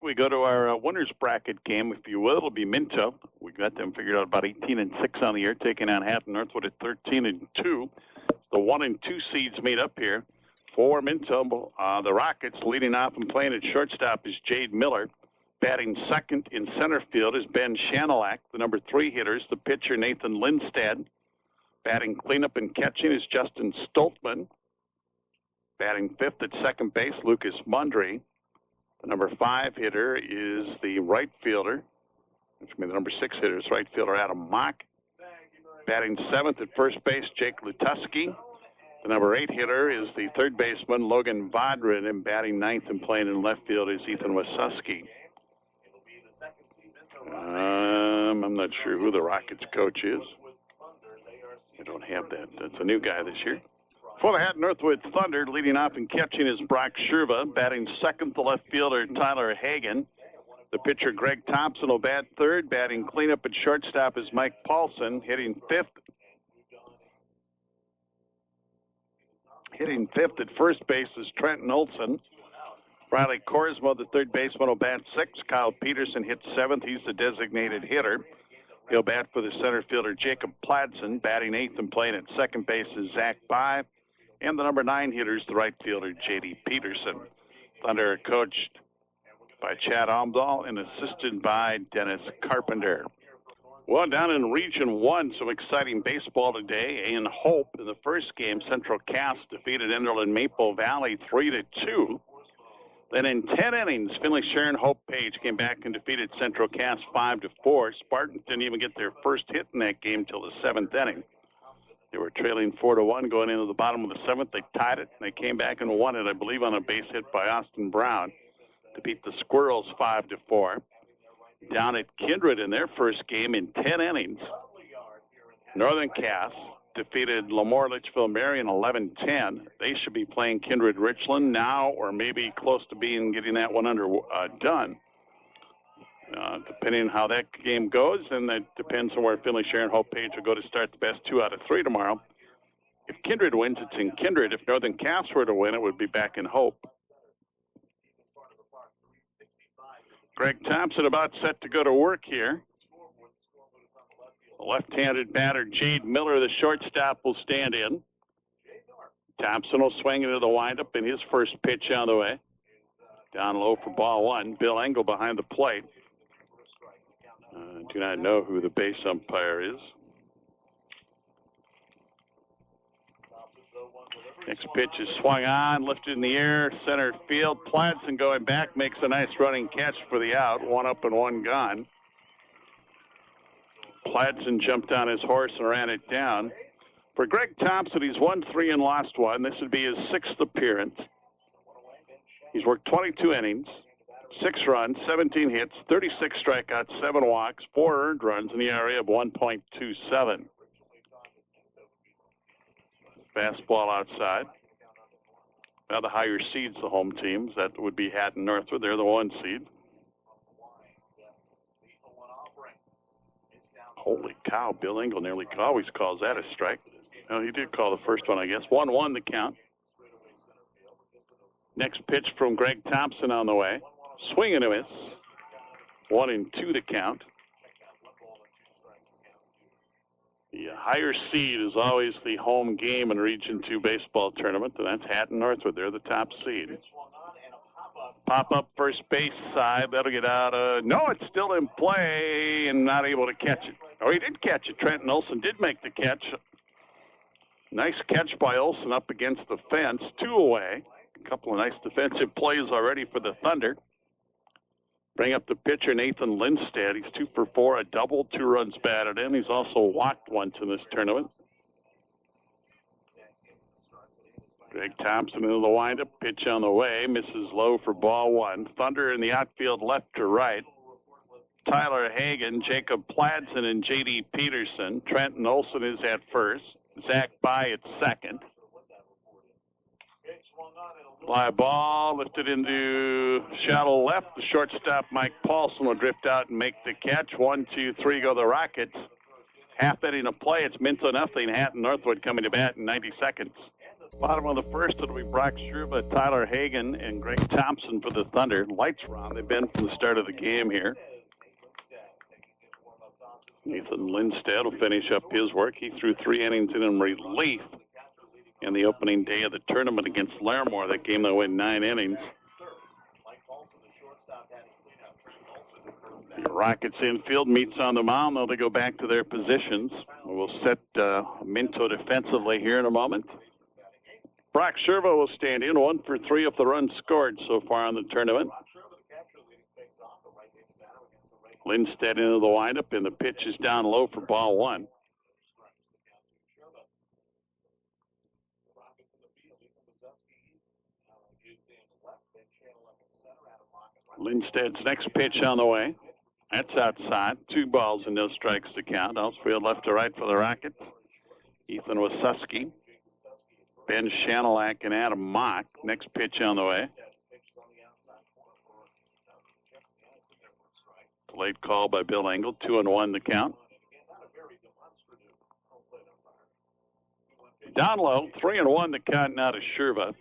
we go to our winners bracket game, if you will. It'll be Minto. We got them figured out about 18-6 on the year, taking on Hatton-Northwood at 13-2. The 1 and 2 seeds meet up here. For Minto, the Rockets leading off and playing at shortstop is Jade Miller. Batting second in center field is Ben Shanelak. The number 3 hitters, the pitcher Nathan Lindstad. Batting cleanup and catching is Justin Stoltman. Batting fifth at second base, Lucas Mundry. The number 5 hitter is the right fielder. The number 6 hitter is right fielder Adam Mock. Batting seventh at first base, Jake Lutuski. The number 8 hitter is the third baseman, Logan Vodrin. And batting ninth and playing in left field is Ethan Wasuski. I'm not sure who the Rockets coach is. I don't have that. That's a new guy this year. For the Hatton-Northwood Thunder, leading off and catching is Brock Sherva. Batting second, the left fielder Tyler Hagan. The pitcher Greg Thompson will bat third. Batting cleanup at shortstop is Mike Paulson. Hitting fifth at first base is Trenton Olson. Riley Korsmo, the third baseman, will bat sixth. Kyle Peterson hits seventh. He's the designated hitter. He'll bat for the center fielder Jacob Pladsen. Batting eighth and playing at second base is Zach Bye. And the number 9 hitter is the right fielder J.D. Peterson. Thunder are coached by Chad Omdahl and assisted by Dennis Carpenter. Well, down in Region 1, some exciting baseball today. In Hope, in the first game, Central Cass defeated Enderlin Maple Valley 3-2. Then in 10 innings, Finley Sharon Hope Page came back and defeated Central Cass 5-4. Spartans didn't even get their first hit in that game till the 7th inning. They were trailing 4-1 going into the bottom of the 7th. They tied it, and they came back and won it, I believe, on a base hit by Austin Brown to beat the Squirrels 5-4. Down at Kindred in their first game in 10 innings, Northern Cass defeated Lemoore Litchfield Marion 11-10. They should be playing Kindred Richland now, or maybe close to getting that one done. Depending on how that game goes, and that depends on where Finley Sharon Hope Page will go to start the best 2 out of 3 tomorrow. If Kindred wins, it's in Kindred. If Northern Cass were to win, it would be back in Hope. Greg Thompson about set to go to work here. The left-handed batter, Jade Miller, the shortstop, will stand in. Thompson will swing into the windup in his first pitch on the way. Down low for ball 1. Bill Engel behind the plate. I do not know who the base umpire is. Next pitch is swung on, lifted in the air, center field. Pladsen going back, makes a nice running catch for the out. 1 up and 1 gone. Pladsen jumped on his horse and ran it down. For Greg Thompson, he's won 3 and lost 1. This would be his 6th appearance. He's worked 22 innings, 6 runs, 17 hits, 36 strikeouts, 7 walks, 4 earned runs, in the area of 1.27. Fastball outside. Now the higher seeds, the home teams. That would be Hatton-Northwood. They're the 1 seed. Holy cow, Bill Engel nearly always calls that a strike. No, he did call the first one, I guess. 1-1 the count. Next pitch from Greg Thompson on the way. Swing and a miss. 1-2 the count. The higher seed is always the home game in Region 2 baseball tournament, and that's Hatton-Northwood. They're the top seed. Pop up first base side. That'll get out. No, it's still in play and not able to catch it. Oh, he did catch it. Trenton Olson did make the catch. Nice catch by Olson up against the fence. 2 away. A couple of nice defensive plays already for the Thunder. Bring up the pitcher, Nathan Lindstad. He's 2 for 4, a double, 2 runs batted in. He's also walked once in this tournament. Greg Thompson into the windup, pitch on the way, misses low for ball 1. Thunder in the outfield left to right. Tyler Hagan, Jacob Pladsen, and J.D. Peterson. Trenton Olson is at first. Zach Bye at second. Fly ball lifted into shallow left. The shortstop, Mike Paulson, will drift out and make the catch. 1, 2, 3 go the Rockets. Half inning of play. It's Minto nothing. Hatton-Northwood coming to bat in 90 seconds. Bottom of the first, it'll be Brock Sherba, Tyler Hagan, and Greg Thompson for the Thunder. Lights are on. They've been from the start of the game here. Nathan Lindstedt will finish up his work. He threw 3 innings in relief in the opening day of the tournament against Larimore. That game they went 9 innings. The Rockets infield meets on the mound. Now they go back to their positions. We'll set Minto defensively here in a moment. Brock Sherba will stand in 1 for 3 of the runs scored so far in the tournament. Lindstedt into the windup, and the pitch is down low for ball 1. Lindstedt's next pitch on the way. That's outside. 2 balls and no strikes to count. Outfield left to right for the Rockets. Ethan Wasuski, Ben Shanelak, and Adam Mock. Next pitch on the way. Late call by Bill Engel. 2-1 the count. Down low. 3-1 the count now to Sherba.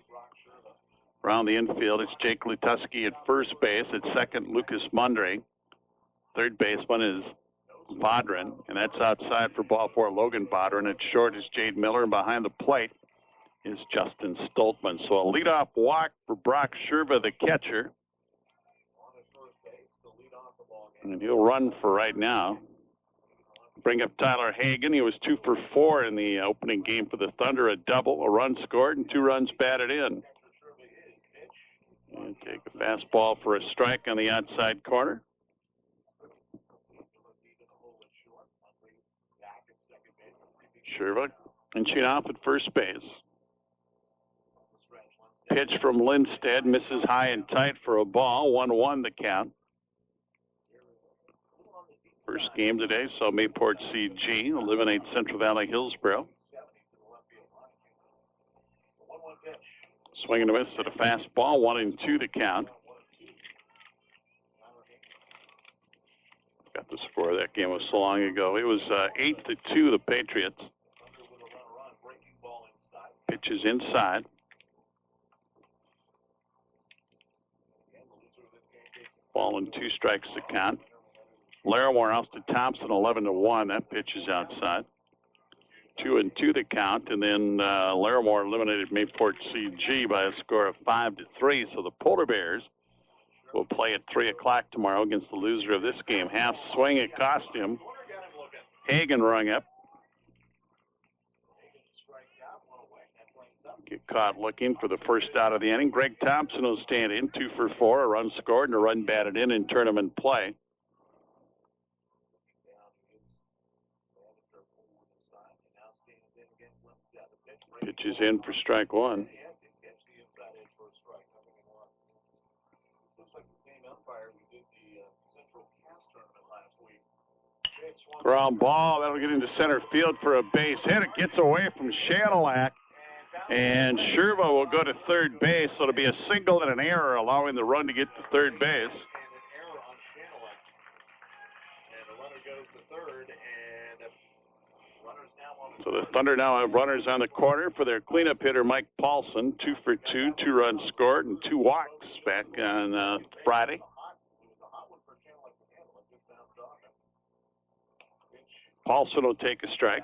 Around the infield, it's Jake Lutuski at first base. At second, Lucas Mundry. Third baseman is Bodrin, and that's outside for ball 4, Logan Bodrin. At short is Jade Miller, and behind the plate is Justin Stoltman. So a leadoff walk for Brock Sherba, the catcher. And he'll run for right now. Bring up Tyler Hagan. He was 2 for 4 in the opening game for the Thunder. A double, a run scored, and 2 runs batted in. And take a fastball for a strike on the outside corner. Sherba inching off at first base. Pitch from Lindstedt misses high and tight for a ball. 1-1 the count. First game today, so Mayport CG eliminate Central Valley Hillsborough. Swing and a miss at a fastball. 1-2 to count. Got the score. That game was so long ago. It was 8-2 the Patriots. Pitches inside. Ball and 2 strikes to count. Larimore out to Thompson, 11-1. That pitch is outside. 2-2 to count, and then Larimore eliminated Mayport CG by a score of 5-3. So the Polar Bears will play at 3 o'clock tomorrow against the loser of this game. Half swing, it cost him. Hagan rung up. Get caught looking for the first out of the inning. Greg Thompson will stand in, 2 for 4, a run scored and a run batted in tournament play. Pitch is in for strike 1. Ground ball, that'll get into center field for a base hit. It gets away from Shanelak, and Sherba will go to third base, so it'll be a single and an error, allowing the run to get to third base. So the Thunder now have runners on the corner for their cleanup hitter, Mike Paulson. 2 for 2, 2 runs scored, and 2 walks back on Friday. Paulson will take a strike.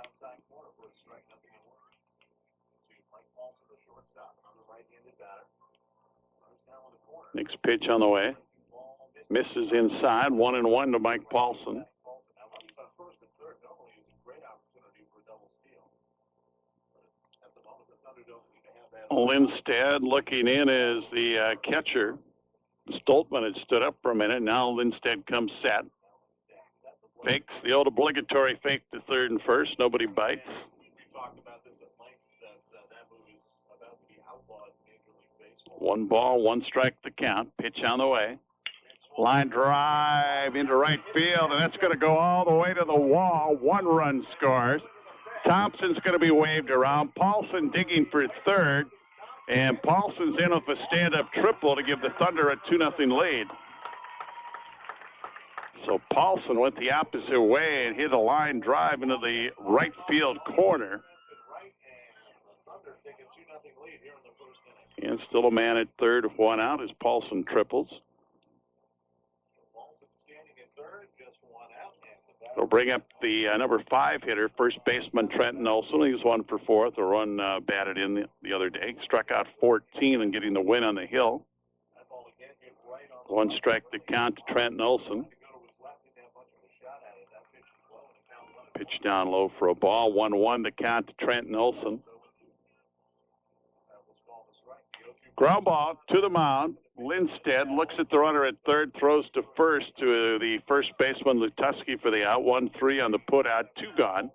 Next pitch on the way. Misses inside, 1-1 to Mike Paulson. Lindstedt looking in as the catcher. Stoltman had stood up for a minute. Now Lindstedt comes set. Fakes the old obligatory fake to third and first. Nobody bites. 1 ball, 1 strike to count. Pitch on the way. Line drive into right field, and that's going to go all the way to the wall. 1 run scores. Thompson's going to be waved around. Paulson digging for third, and Paulson's in with a stand-up triple to give the Thunder a 2-0 lead. So Paulson went the opposite way and hit a line drive into the right field corner. And still a man at third with one out as Paulson triples. They'll bring up the number 5 hitter, first baseman Trenton Olson. He was 1 for 4. The run batted in the other day. Struck out 14 and getting the win on the hill. 1 strike to count to Trenton Olson. Pitch down low for a ball. 1-1 to count to Trenton Olson. Ground ball to the mound. Lindstedt looks at the runner at third, throws to first to the first baseman Lutuski for the out. 1-3 on the put out, 2 gone.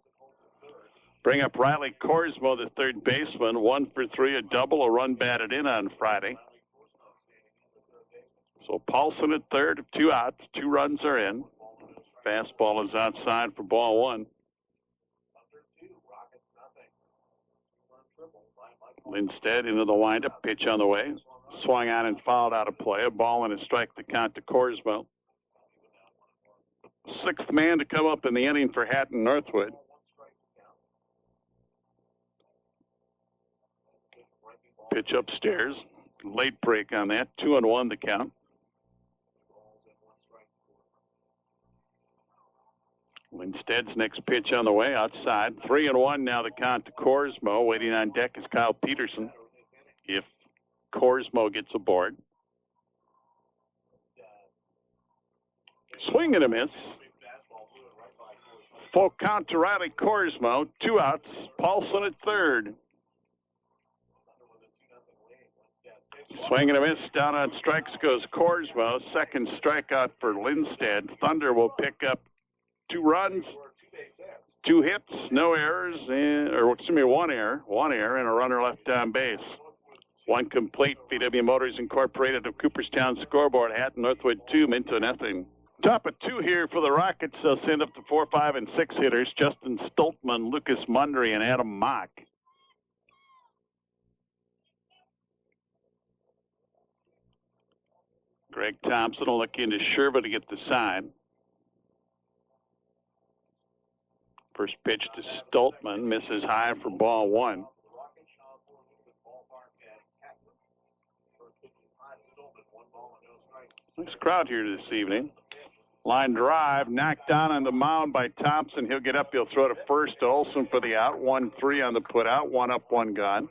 Bring up Riley Korsmo, the third baseman. 1 for 3, a double, a run batted in on Friday. So Paulson at third, 2 outs, 2 runs are in. Fastball is outside for ball 1. Lindstedt into the windup, pitch on the way. Swung on and fouled out of play. A ball and a strike to count to Korsmo. 6th man to come up in the inning for Hatton-Northwood. Pitch upstairs. Late break on that. 2-1 to count. Lindsted's next pitch on the way outside. 3-1 now the count to Korsmo. Waiting on deck is Kyle Peterson. If Korsmo gets aboard. Swing and a miss. Full count to Riley Korsmo. 2 outs. Paulson at third. Swing and a miss. Down on strikes goes Korsmo. Second strikeout for Lindstedt. Thunder will pick up 2 runs, 2 hits, no errors, one error, and a runner left on base. 1 complete. VW Motors Incorporated of Cooperstown scoreboard. Hatton-Northwood 2, Minto nothing. Top of 2 here for the Rockets. They'll send up to 4, 5, and 6 hitters. Justin Stoltman, Lucas Mundry, and Adam Mock. Greg Thompson will look into Sherva to get the sign. First pitch to Stoltman, misses high for ball 1. Nice crowd here this evening. Line drive, knocked down on the mound by Thompson. He'll get up, he'll throw to first to Olson for the out. 1-3 on the put out, 1 up, 1 gone.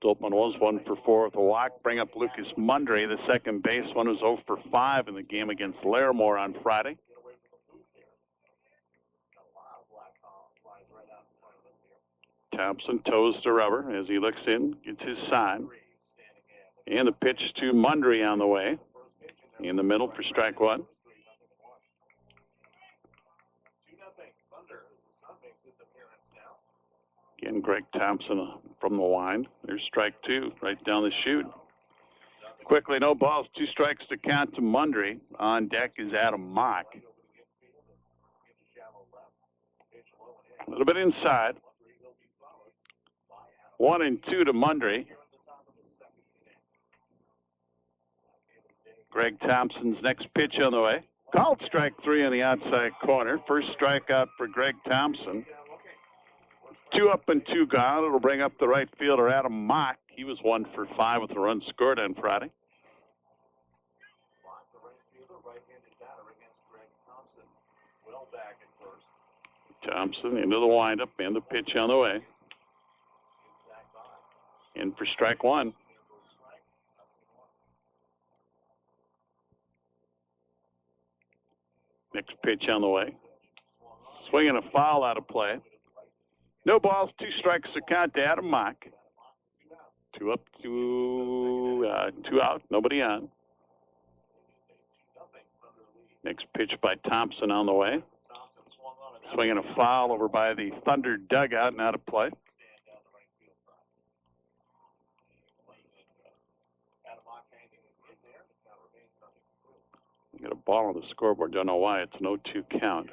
Stoltman was 1 for 4 with a walk. Bring up Lucas Mundry, the second baseman, was 0 for 5 in the game against Larimore on Friday. Thompson toes to rubber as he looks in, gets his sign. And the pitch to Mundry on the way. In the middle for strike 1. Again, Greg Thompson from the wind. There's strike 2 right down the chute. Quickly, no balls, 2 strikes to count to Mundry. On deck is Adam Mock. A little bit inside. 1-2 to Mundry. Greg Thompson's next pitch on the way. Called strike 3 on the outside corner. First strikeout for Greg Thompson. 2 up and 2 gone. It'll bring up the right fielder, Adam Mock. He was 1 for 5 with a run scored on Friday. Thompson into the windup and the pitch on the way. In for strike 1. Next pitch on the way. Swinging a foul out of play. No balls, 2 strikes to count to Adam Mock. 2 up, 2 out, nobody on. Next pitch by Thompson on the way. Swinging a foul over by the Thunder dugout and out of play. Got a ball on the scoreboard. Don't know why. It's no 2 count.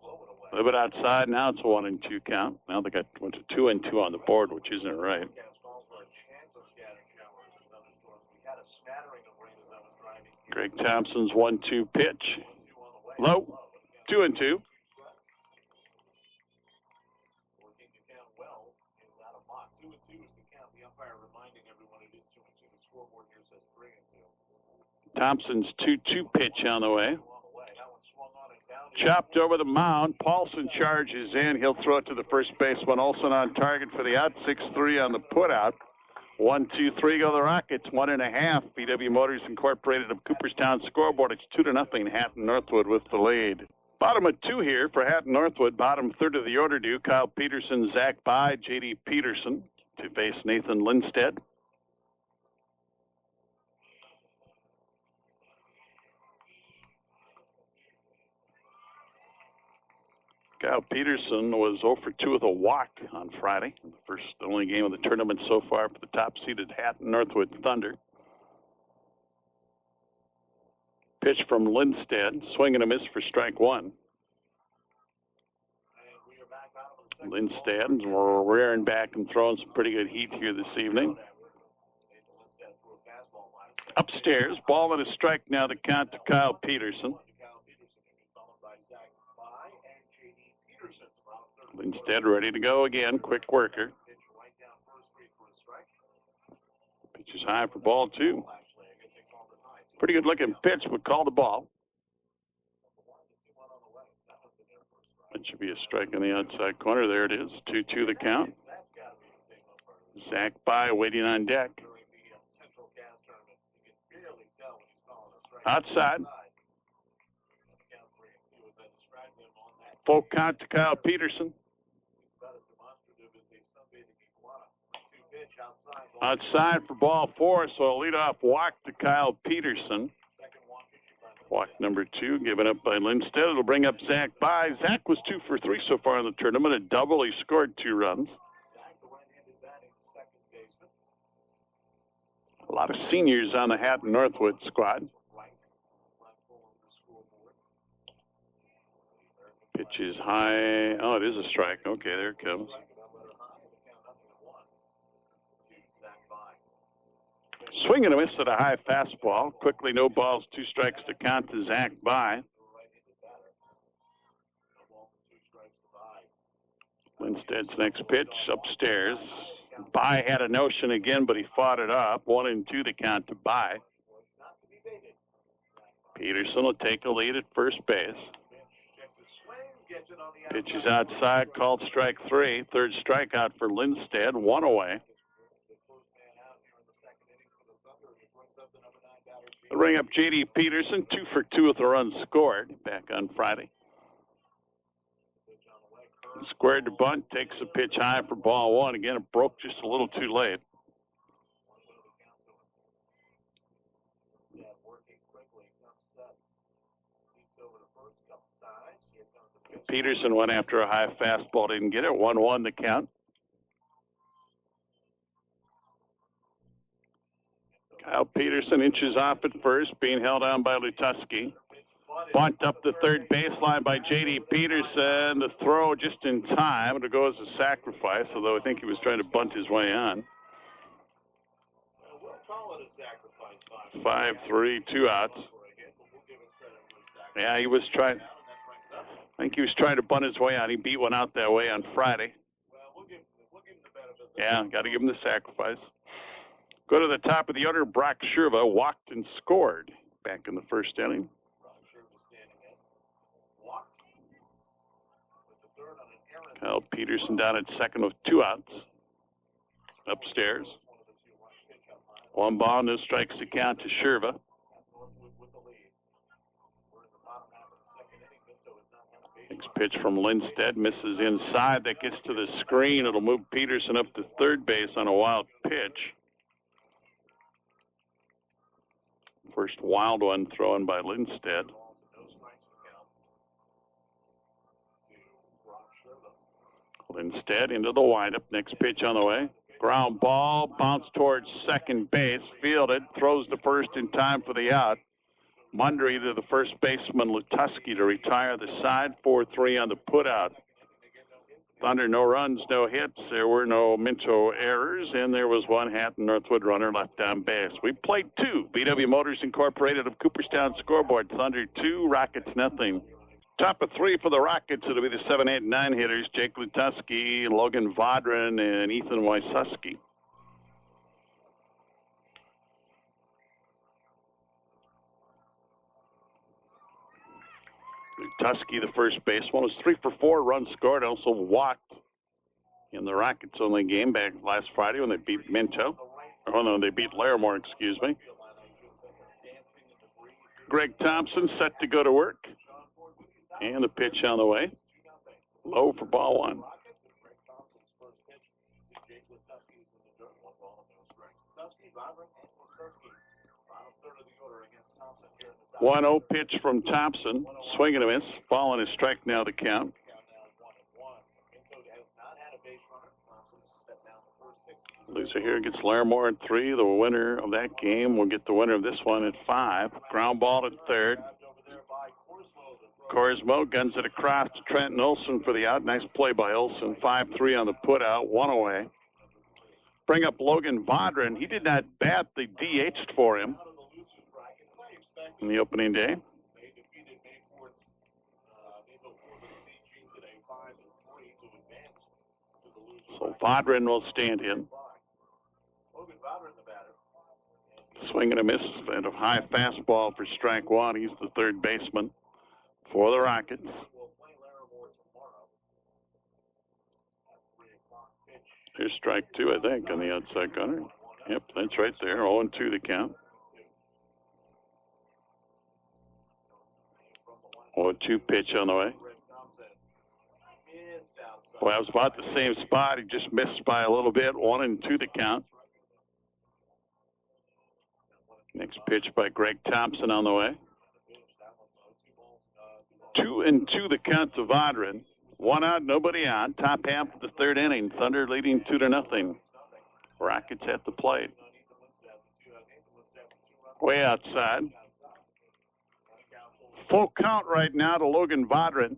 A little bit outside. Now it's a 1-2 count. Now they went to 2-2 on the board, which isn't right. Greg Thompson's 1-2 pitch. Low. 2-2. Thompson's 2-2 pitch on the way. Chopped over the mound. Paulson charges in. He'll throw it to the first baseman. Olson on target for the out. 6-3 on the putout. 1-2-3 go the Rockets. 1.5. VW Motors Incorporated of Cooperstown scoreboard. It's 2-0. Hatton-Northwood with the lead. Bottom of 2 here for Hatton-Northwood. Bottom third of the order do Kyle Peterson, Zach By, J.D. Peterson to face Nathan Lindstedt. Kyle Peterson was 0 for 2 with a walk on Friday. The only game of the tournament so far for the top-seeded Hatton-Northwood Thunder. Pitch from Lindstedt, swing and a miss for strike 1. Lindstedt rearing back and throwing some pretty good heat here this evening. Upstairs, ball and a strike now to count to Kyle Peterson. Lindstedt ready to go again, quick worker. Pitch is high for ball 2. Pretty good looking pitch, but called the ball. That should be a strike in the outside corner. There it is, 2-2 the count. Zach By waiting on deck. Outside. Full count to Kyle Peterson. Outside for ball 4, so a leadoff walk to Kyle Peterson. Walk number 2 given up by Lindstedt. It'll bring up Zach By. Zach was 2 for 3 so far in the tournament. A double. He scored 2 runs. A lot of seniors on the Hatton-Northwood squad. Pitch is high. Oh, it is a strike. Okay, there it comes. Swing and a miss at a high fastball. Quickly, no balls, 2 strikes to count to Zach By. Lindstedt's next pitch upstairs. By had a notion again, but he fought it up. 1-2 to count to By. Peterson will take a lead at first base. Pitch is outside, called strike 3. Third strikeout for Lindstedt, 1 away. They'll ring up J.D. Peterson, 2 for 2 with a run scored back on Friday. Squared to bunt, takes a pitch high for ball 1. Again, it broke just a little too late. Peterson went after a high fastball, didn't get it. 1-1 the count. Kyle Peterson inches off at first, being held down by Lutuski. Bunt up the third baseline by J.D. Peterson. The throw just in time. It'll go as a sacrifice, although I think he was trying to bunt his way on. 5-3, 2 outs. Yeah, he was trying. I think he was trying to bunt his way on. He beat one out that way on Friday. Yeah, got to give him the sacrifice. Go to the top of the order. Brock Sherva walked and scored back in the first inning. Kyle Peterson down at second with 2 outs. Upstairs. 1 ball, no strikes to count to Sherva. Next pitch from Lindstedt, misses inside. That gets to the screen. It'll move Peterson up to third base on a wild pitch. First wild one thrown by Lindstedt. Lindstedt into the windup. Next pitch on the way. Ground ball, bounce towards second base, fielded, throws to first in time for the out. Mundry to the first baseman, Lutuski, to retire the side. 4-3 on the putout. Thunder, no runs, no hits. There were no Minto errors, and there was 1 Hatton-Northwood runner left on base. We played 2. VW Motors Incorporated of Cooperstown scoreboard. Thunder 2, Rockets nothing. Top of 3 for the Rockets. It'll be the 7, 8, 9 hitters. Jake Lutuski, Logan Vodrin, and Ethan Wysuski. Tusky, the first baseman, was 3 for 4 runs scored. Also walked in the Rockets' only game back last Friday when they beat Minto. Oh, no, they beat Larimore, excuse me. Greg Thompson set to go to work. And the pitch on the way. Low for ball 1. 1-0 pitch from Thompson. Swing and a miss. Ball and a strike now to count. Loser here gets Larimore at 3. The winner of that game will get the winner of this one at 5. Ground ball at third. Korsmo guns it across to Trenton Olson for the out. Nice play by Olson. 5-3 on the put out. 1 away. Bring up Logan Vodren. He did not bat. They DH'd for him in the opening day. So Vodren will stand in. Swing and a miss and a high fastball for strike 1. He's the third baseman for the Rockets. Here's strike 2, I think, on the outside corner. Yep, that's right there. 0-2 the count. 0-2 pitch on the way. Boy, I was about the same spot. He just missed by a little bit. 1-2 the count. Next pitch by Greg Thompson on the way. 2-2 the count to Vodren. 1 out, nobody on. Top half of the third inning. Thunder leading 2-0. Rockets at the plate. Way outside. Full count right now to Logan Vodren.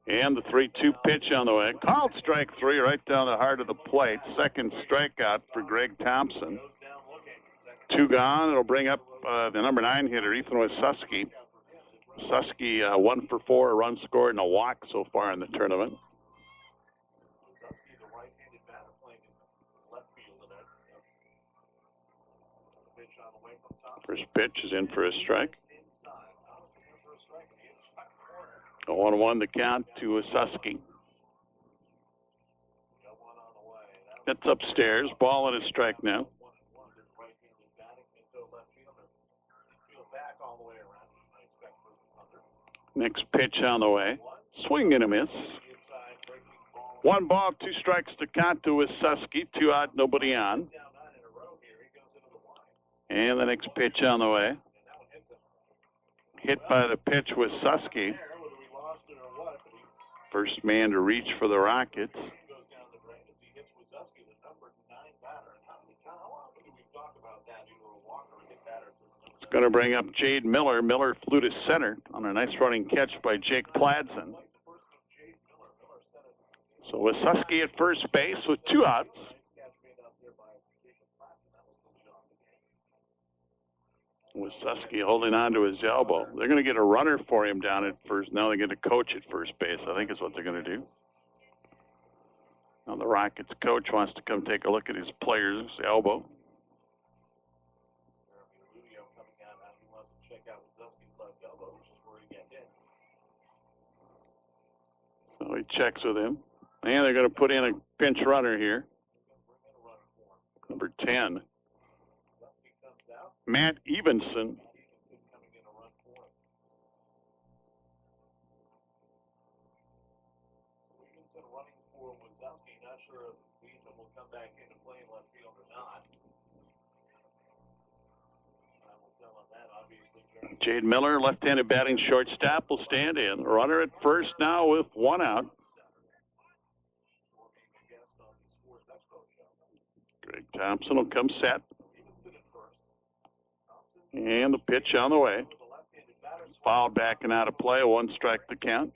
And the 3-2 pitch on the way. Called strike 3 right down the heart of the plate. Second strikeout for Greg Thompson. 2 gone. It'll bring up the number 9 hitter, Ethan Wysocki. Wysocki 1 for 4, a run scored and a walk so far in the tournament. First pitch is in for a strike. 1-1 the count to Wysocki. That's upstairs. Ball and a strike now. Next pitch on the way. Swing and a miss. 1 ball, 2 strikes to count to Wysocki. 2 out, nobody on. And the next pitch on the way. Hit by the pitch Wysocki. First man to reach for the Rockets. It's going to bring up Jade Miller. Miller flew to center on a nice running catch by Jake Pladsen. So Wysocki at first base with 2 outs. Wysocki holding on to his elbow. They're going to get a runner for him down at first. Now they're going to coach at first base, I think is what they're going to do. Now the Rockets coach wants to come take a look at his player's elbow. So he checks with him. And they're going to put in a pinch runner here. Number 10. Matt Evenson. Jade Miller, left-handed batting shortstop, will stand in. Runner at first now with 1 out. Greg Thompson will come set. And the pitch on the way. Fouled back and out of play. 1 strike to count.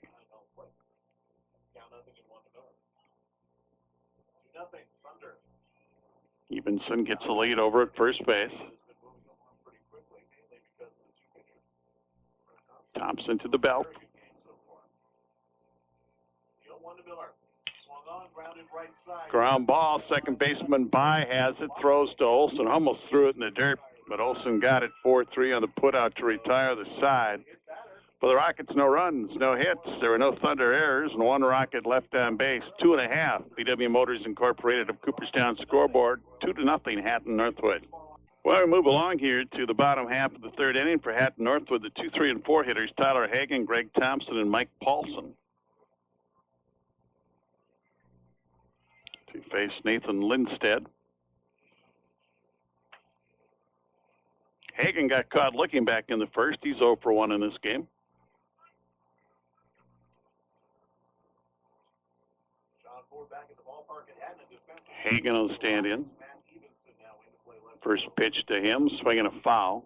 Evenson gets a lead over at first base. Thompson to the belt. Ground ball. Second baseman by has it. Throws to Olson. Almost threw it in the dirt. but Olsen got it 4-3 on the put-out to retire the side. For the Rockets, no runs, no hits. There were no Thunder errors, and one Rocket left on base. 2.5. VW Motors Incorporated of Cooperstown scoreboard. 2-0 Hatton-Northwood. Well, we move along here to the bottom half of the third inning for Hatton-Northwood. The 2, 3, and 4 hitters, Tyler Hagan, Greg Thompson, and Mike Paulson. To face Nathan Lindstedt. Hagan got caught looking back in the first. He's 0 for 1 in this game. Hagan will stand in. First pitch to him, swinging a foul.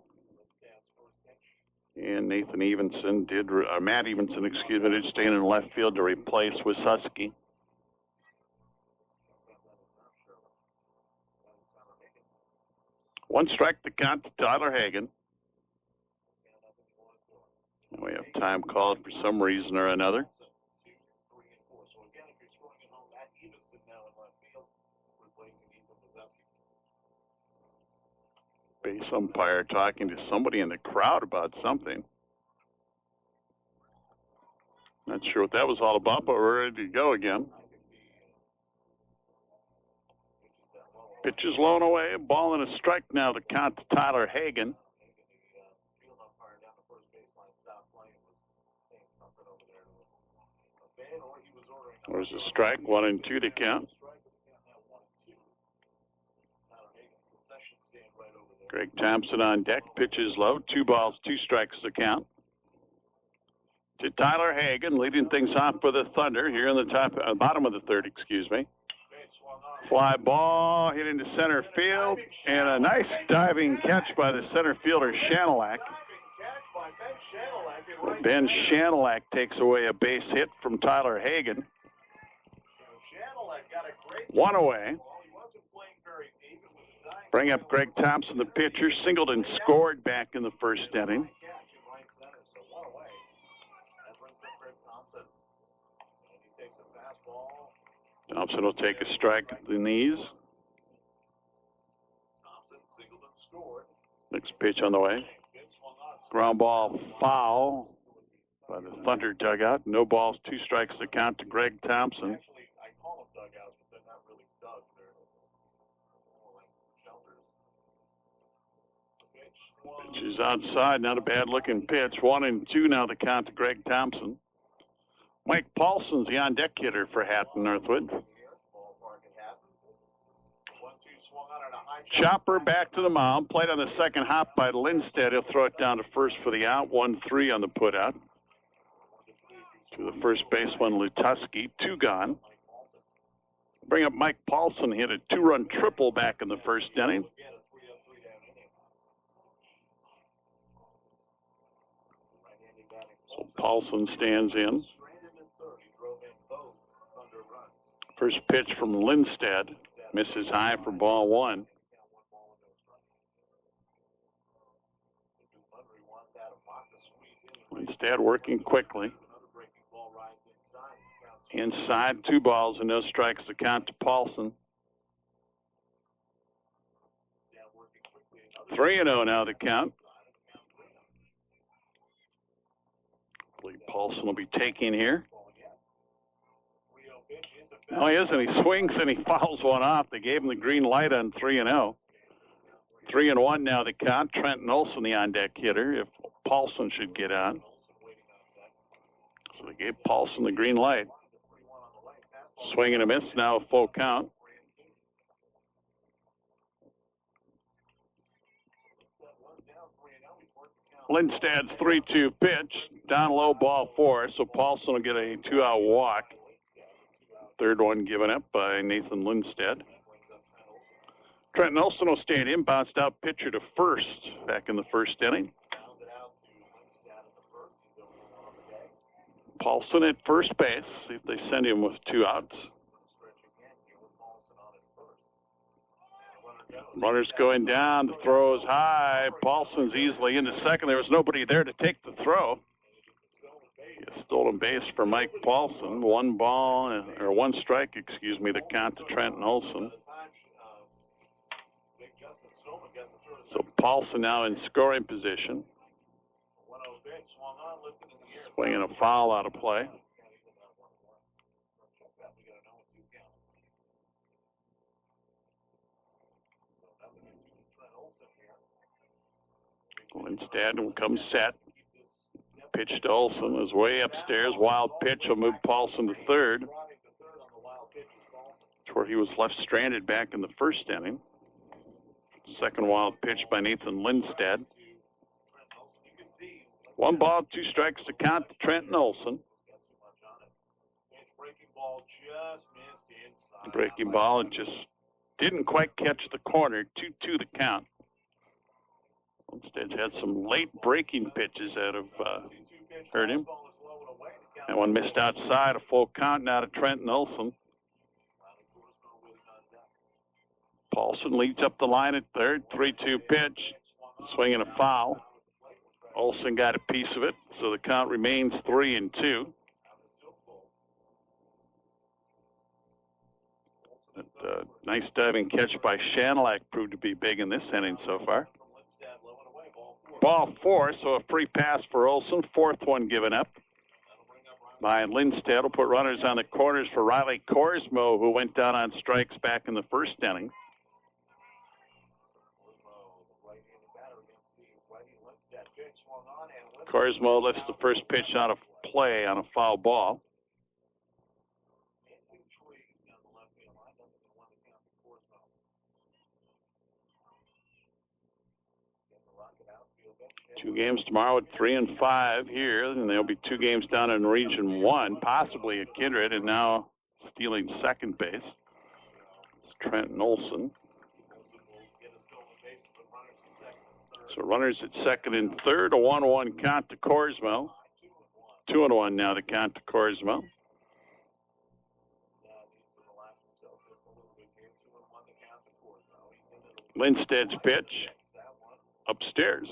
And Matt Evenson did stand in left field to replace Wisniewski. One strike to count to Tyler Hagan. We have time called for some reason or another. Base umpire talking to somebody in the crowd about something. Not sure what that was all about, but we're ready to go again. Pitch is blown away. A ball and a strike now to count to Tyler Hagan. There's a strike, 1-2 to count. Greg Thompson on deck, pitches low, 2 balls, 2 strikes to count. To Tyler Hagan, leading things off for the Thunder here in the bottom of the third, Fly ball hit into center field, and a nice diving catch by the center fielder, Shanelak. Ben Shanelak takes away a base hit from Tyler Hagan. 1 away. Bring up Greg Thompson, the pitcher. Singleton scored back in the first inning. Thompson will take a strike at the knees. Next pitch on the way. Ground ball foul by the Thunder dugout. No balls, 2 strikes to count to Greg Thompson. Pitch is outside, not a bad-looking pitch. 1-2 now to count to Greg Thompson. Mike Paulson's the on-deck hitter for Hatton-Northwood. Chopper back to the mound. Played on the second hop by Lindstedt. He'll throw it down to first for the out. 1-3 on the put-out. To the first baseman, Lutuski. 2 gone. Bring up Mike Paulson. Hit a 2-run triple back in the first inning. So Paulson stands in. First pitch from Lindstedt. Misses high for ball 1. Lindstedt working quickly. Inside, 2 balls and no strikes to count to Paulson. 3-0 now to count. I believe Paulson will be taking here. No, he isn't. He swings and he fouls one off. They gave him the green light on 3-0. 3-1 now to count. Trenton Olsen, the on-deck hitter, if Paulson should get on. So they gave Paulson the green light. Swing and a miss, now a full count. Lindstedt's 3-2 pitch. Down low, ball 4, so Paulson will get a 2-out walk. Third one given up by Nathan Lindstedt. Trenton Olsen will stand in, bounced out pitcher to first back in the first inning. Paulson at first base, see if they send him with 2 outs. Runners going down, the throw is high. Paulson's easily into second. There was nobody there to take the throw. A stolen base for Mike Paulson. 1 strike, the count to Trenton Olsen. So Paulson now in scoring position. Swinging a foul out of play. Instead, comes set. Pitch to Olson is way upstairs. Wild pitch will move Paulson to third. That's where he was left stranded back in the first inning. Second wild pitch by Nathan Lindstedt. 1 ball, 2 strikes to count to Trenton Olson. Breaking ball, it just didn't quite catch the corner. 2-2 the count. Instead, had some late breaking pitches that have hurt him. That one missed outside, a full count now to Trenton Olson. Paulson leads up the line at third. 3-2 pitch, swinging a foul. Olson got a piece of it, so the count remains 3-2. Nice diving catch by Shanilak proved to be big in this inning so far. Ball 4, so a free pass for Olson. 4th one given up by Lindstedt. Will put runners on the corners for Riley Korsmo, who went down on strikes back in the first inning. Korsmo lifts the first pitch out of play on a foul ball. Two games tomorrow at 3 and 5 here, and there'll be 2 games down in Region 1, possibly at Kindred, and now stealing second base. It's Trenton Olson. So runners at second and third, a 1-1 count to Korsmo. 2-1 now to count to Korsmo. Lindstedt's pitch upstairs.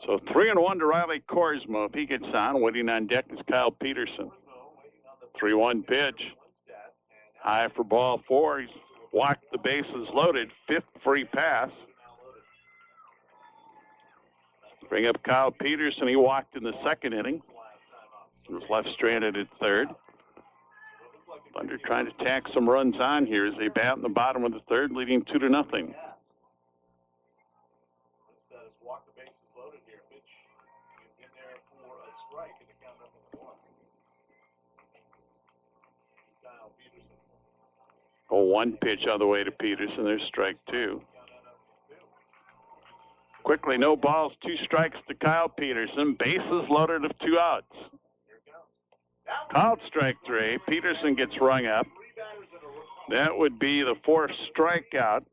So 3-1 to Riley Korsmo. If he gets on, waiting on deck is Kyle Peterson. 3-1 pitch. High for ball 4. He's walked the bases loaded. 5th free pass. Bring up Kyle Peterson. He walked in the second inning. He was left stranded at third. Thunder trying to tack some runs on here as they bat in the bottom of the third, leading 2-0. A 1 pitch on the way to Peterson. There's strike 2. Quickly, no balls, 2 strikes to Kyle Peterson. Bases loaded of 2 outs. Called strike 3. Peterson gets rung up. That would be the 4th strikeout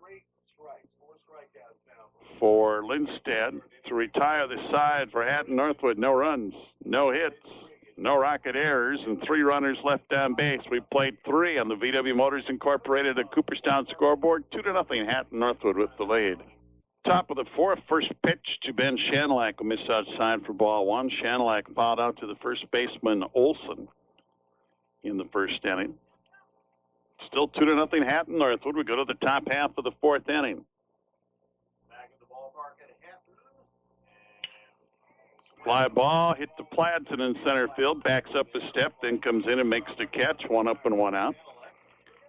for Lindstedt to retire the side for Hatton-Northwood. No runs, no hits, no rocket errors, and 3 runners left on base. We played 3 on the VW Motors Incorporated at Cooperstown scoreboard. 2-0 Hatton-Northwood with the lead. Top of the 4th, first pitch to Ben Shanilak, who missed outside for ball 1. Shanilak fouled out to the first baseman Olson in the first inning. Still 2-0 Hatton-Northwood. We go to the top half of the 4th inning. Fly ball hit the Pladsen in center field, backs up a step, then comes in and makes the catch. 1 up and 1 out.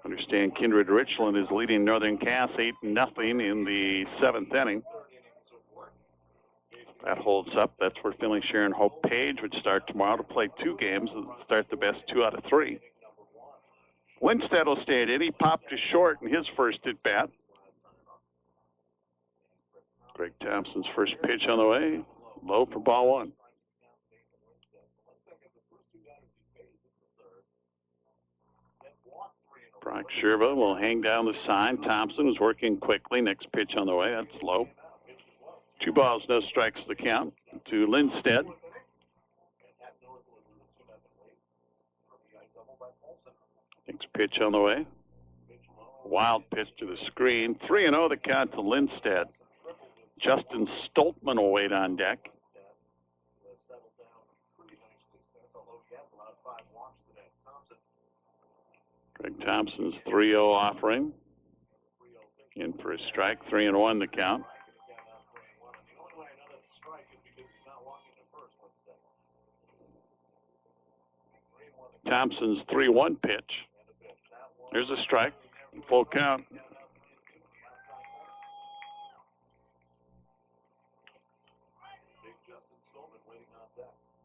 Understand Kindred Richland is leading Northern Cass 8-0 in the 7th inning. That holds up. That's where Finley Sharon Hope Page would start tomorrow to play 2 games and start the best 2 out of 3. Lindstedt will stay at it. He popped to short in his first at bat. Greg Thompson's first pitch on the way. Low for ball 1. Brock Sherva will hang down the sign. Thompson is working quickly. Next pitch on the way. That's low. 2 balls, no strikes to count to Lindstedt. Next pitch on the way. Wild pitch to the screen. 3-0 the count to Lindstedt. Justin Stoltman will wait on deck. Greg Thompson's 3-0 offering. In for a strike, 3-1 the count. Thompson's 3-1 pitch. There's a strike, full count.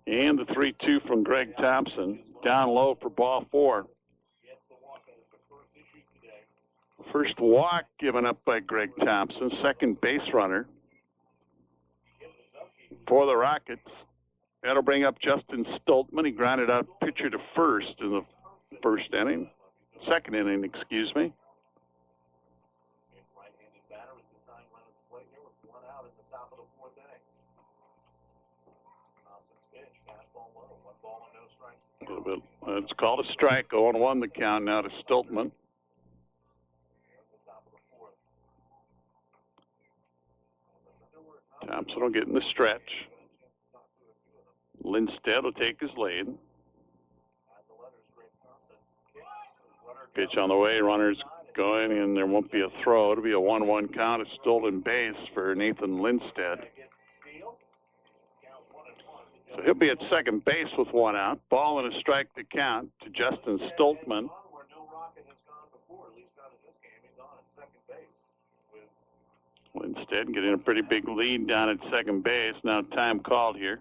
And the 3-2 from Greg Thompson. Down low for ball 4. First walk given up by Greg Thompson, second base runner for the Rockets. That'll bring up Justin Stoltman. He grounded out pitcher to first in the second inning, excuse me. It's called a strike. 0-1 the count now to Stoltman. Thompson will get in the stretch. Lindstedt will take his lead. Pitch on the way. Runners going, and there won't be a throw. It'll be a 1-1 count. A stolen base for Nathan Lindstedt. So he'll be at second base with 1 out. Ball and a strike to count to Justin Stoltman. Lindstedt getting a pretty big lead down at second base. Now time called here.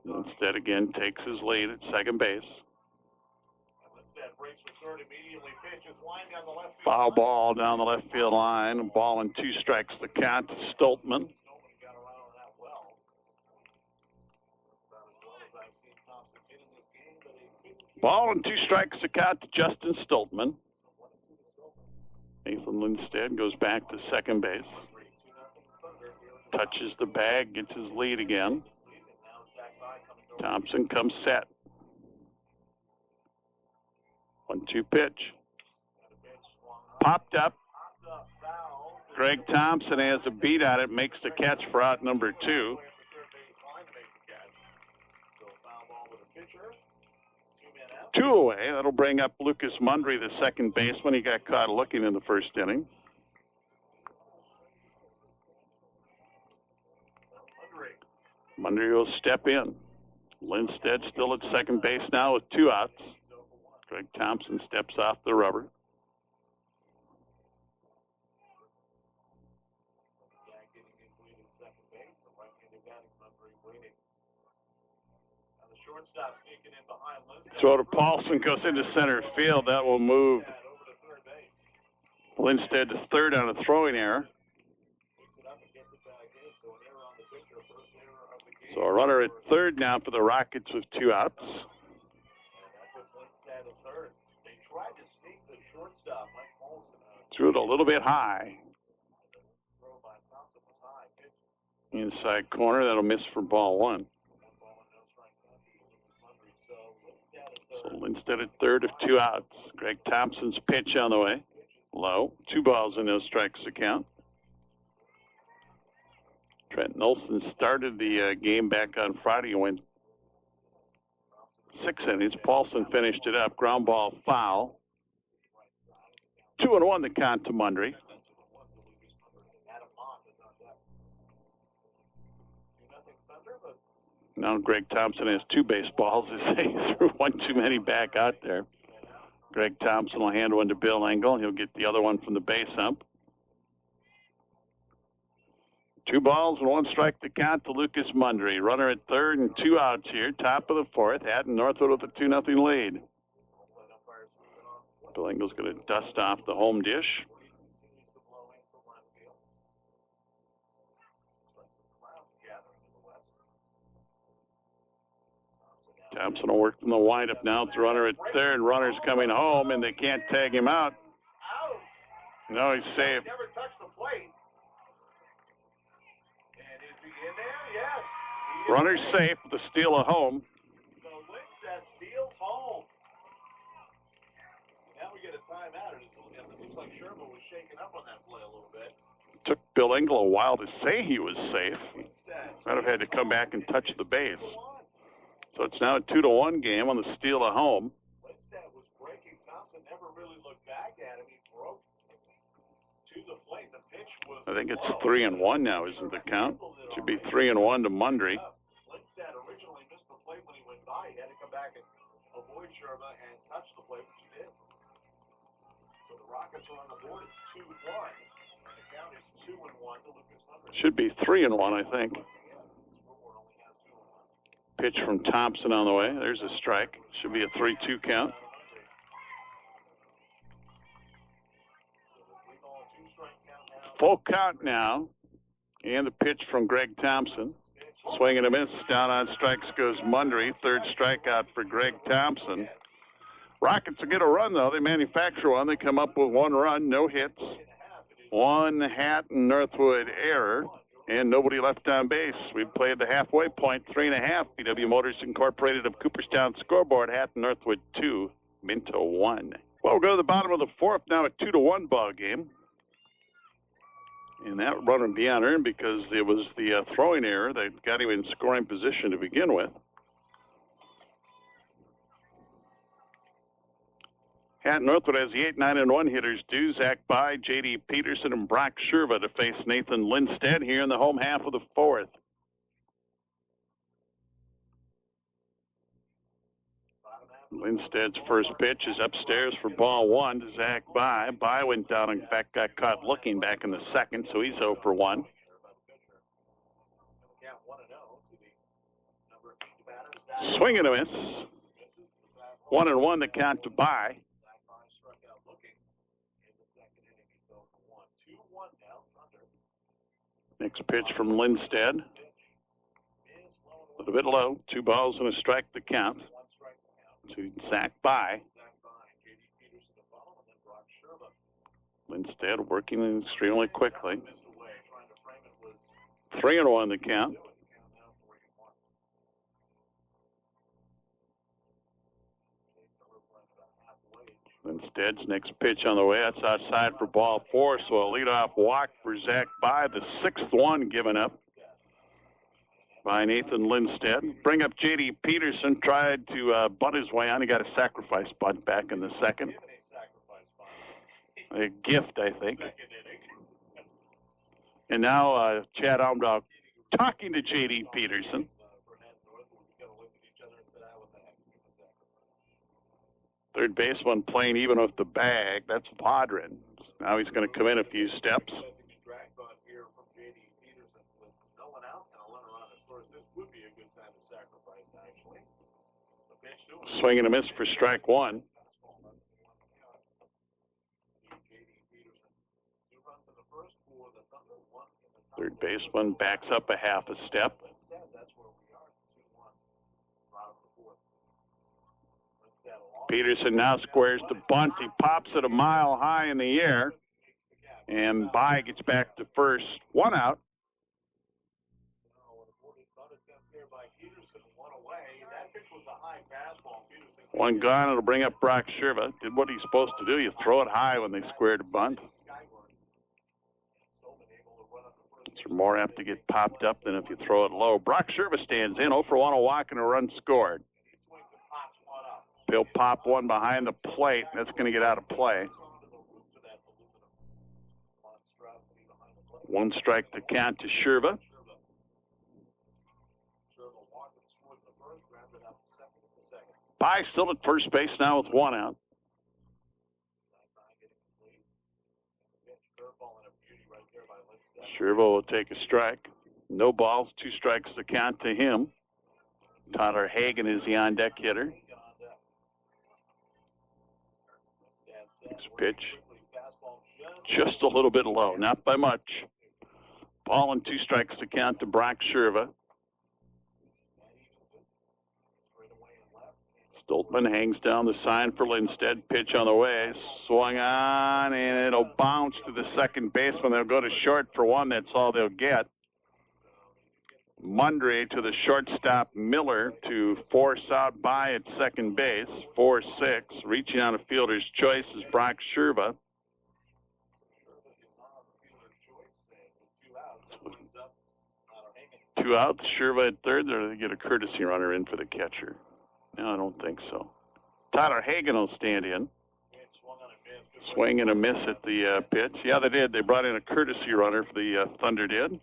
Lindstedt again takes his lead at second base. Foul ball down the left field line. Ball and 2 strikes the count to Stoltman. Ball and 2 strikes to count to Justin Stoltman. Nathan Lindstedt goes back to second base. Touches the bag, gets his lead again. Thompson comes set. 1-2 pitch. Popped up. Greg Thompson has a beat on it, makes the catch for out number 2. Two away. That'll bring up Lucas Mundry, the second baseman. He got caught looking in the first inning. Mundry will step in. Lindstedt still at second base now with 2 outs. Greg Thompson steps off the rubber. Throw to Paulson, goes into center field. That will move Lindstedt to third on a throwing error. So a runner at third now for the Rockets with 2 outs. Threw it a little bit high. Inside corner, that'll miss for ball 1. So Lindstedt at third of 2 outs. Greg Thompson's pitch on the way. Low. 2 balls and no strikes to count. Trent Olson started the game back on Friday and went 6 innings. Paulson finished it up. Ground ball foul. 2-1 the count to Mundry. Now Greg Thompson has 2 baseballs. He threw 1 too many back out there. Greg Thompson will hand one to Bill Engel. He'll get the other one from the base ump. 2 balls and 1 strike to count to Lucas Mundry. Runner at third and 2 outs here. Top of the 4th. Hatton-Northwood with a 2-0 lead. Bill Engel's going to dust off the home dish. Thompson will work from the windup now. It's runner at third. Runner's coming home, and they can't tag him out. No, he's safe. Never touched the plate. And is he in there? Yes. Runner's safe. The steal of home. So Lindstedt steals home. Now we get a timeout. It looks like Sherman was shaking up on that play a little bit. Took Bill Engel a while to say he was safe. Might have had to come back and touch the base. So it's now a 2-1 game on the steal of home. I think it's 3-1 now, isn't the count? Should be 3-1 to Mundry. Lindstedt originally missed the plate when he went by. He had to come back and avoid Sherma and touch the plate, which he did. So the Rockets are on the board. It's 2-1. And the count is 2-1 to Lucas Mundry. Should be 3-1, I think. Pitch from Thompson on the way. There's a strike. Should be a 3-2 count. Full count now. And the pitch from Greg Thompson. Swing and a miss. Down on strikes goes Mundry. Third strikeout for Greg Thompson. Rockets will get a run, though. They manufacture one. They come up with 1 run, no hits. 1 Hatton-Northwood error. And nobody left on base. We've played the halfway point, 3.5. BW Motors Incorporated of Cooperstown scoreboard. Hatton-Northwood 2, Minto 1. Well, we'll go to the bottom of the fourth now, a 2-1 ball game. And that run would be unearned because it was the throwing error that got him in scoring position to begin with. Hatton-Northwood has the 8, 9, and 1 hitters. Duzak by J.D. Peterson and Brock Sherva to face Nathan Lindstedt here in the home half of the fourth. Lindstedt's first pitch is upstairs for ball 1 to Zach By. By went down and in fact got caught looking back in the second, so he's 0 for 1. Swing and a miss. 1-1 the count to By. Next pitch from Lindstedt. A little bit low. 2 balls and a strike to count. To Zach By. Lindstedt working extremely quickly. 3-1 the count. Lindstedt's next pitch on the way. That's outside for ball 4, so a leadoff walk for Zach By, the 6th one given up by Nathan Lindstedt. Bring up J.D. Peterson, tried to bunt his way on. He got a sacrifice bunt back in the second. A gift, I think. And now Chad Almdog talking to J.D. Peterson. Third baseman playing even with the bag. That's Vodrin. Now he's going to come in a few steps. Swing and a miss for strike 1. Third baseman backs up a half a step. Peterson now squares the bunt. He pops it a mile high in the air. And By gets back to first. 1 out. One gone. It'll bring up Brock Sherva. Did what he's supposed to do. You throw it high when they squared a bunt. It's more apt to get popped up than if you throw it low. Brock Sherva stands in. 0 for 1, a walk, and a run scored. He'll pop one behind the plate. That's going to get out of play. 1 strike to count to Sherva. By still at first base now with 1 out. Sherva will take a strike. No balls, 2 strikes to count to him. Tyler Hagan is the on-deck hitter. Next pitch, just a little bit low, not by much. Ball and 2 strikes to count to Brock Sherva. Stoltman hangs down the sign for Lindstedt. Pitch on the way, swung on, and it'll bounce to the second baseman. They'll go to short for 1. That's all they'll get. Mundry to the shortstop Miller to force out By at second base. 4-6. Reaching on a fielder's choice is Brock Sherva. 2 outs. Sherva at third. Or they get a courtesy runner in for the catcher. No, I don't think so. Tyler Hagan will stand in. Swing and a miss at the pitch. Yeah, they did. They brought in a courtesy runner for the Thunder did.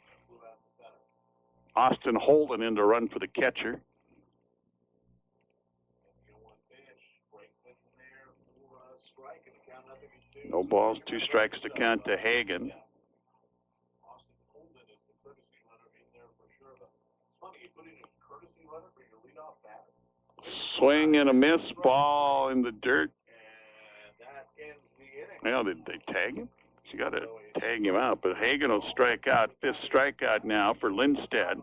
Austin Holden in to run for the catcher. No balls, 2 strikes to count to Hagen. Swing and a miss, ball in the dirt. Well, did they tag him? You got to tag him out, but Hagen will strike out. 5th strikeout now for Lindstedt.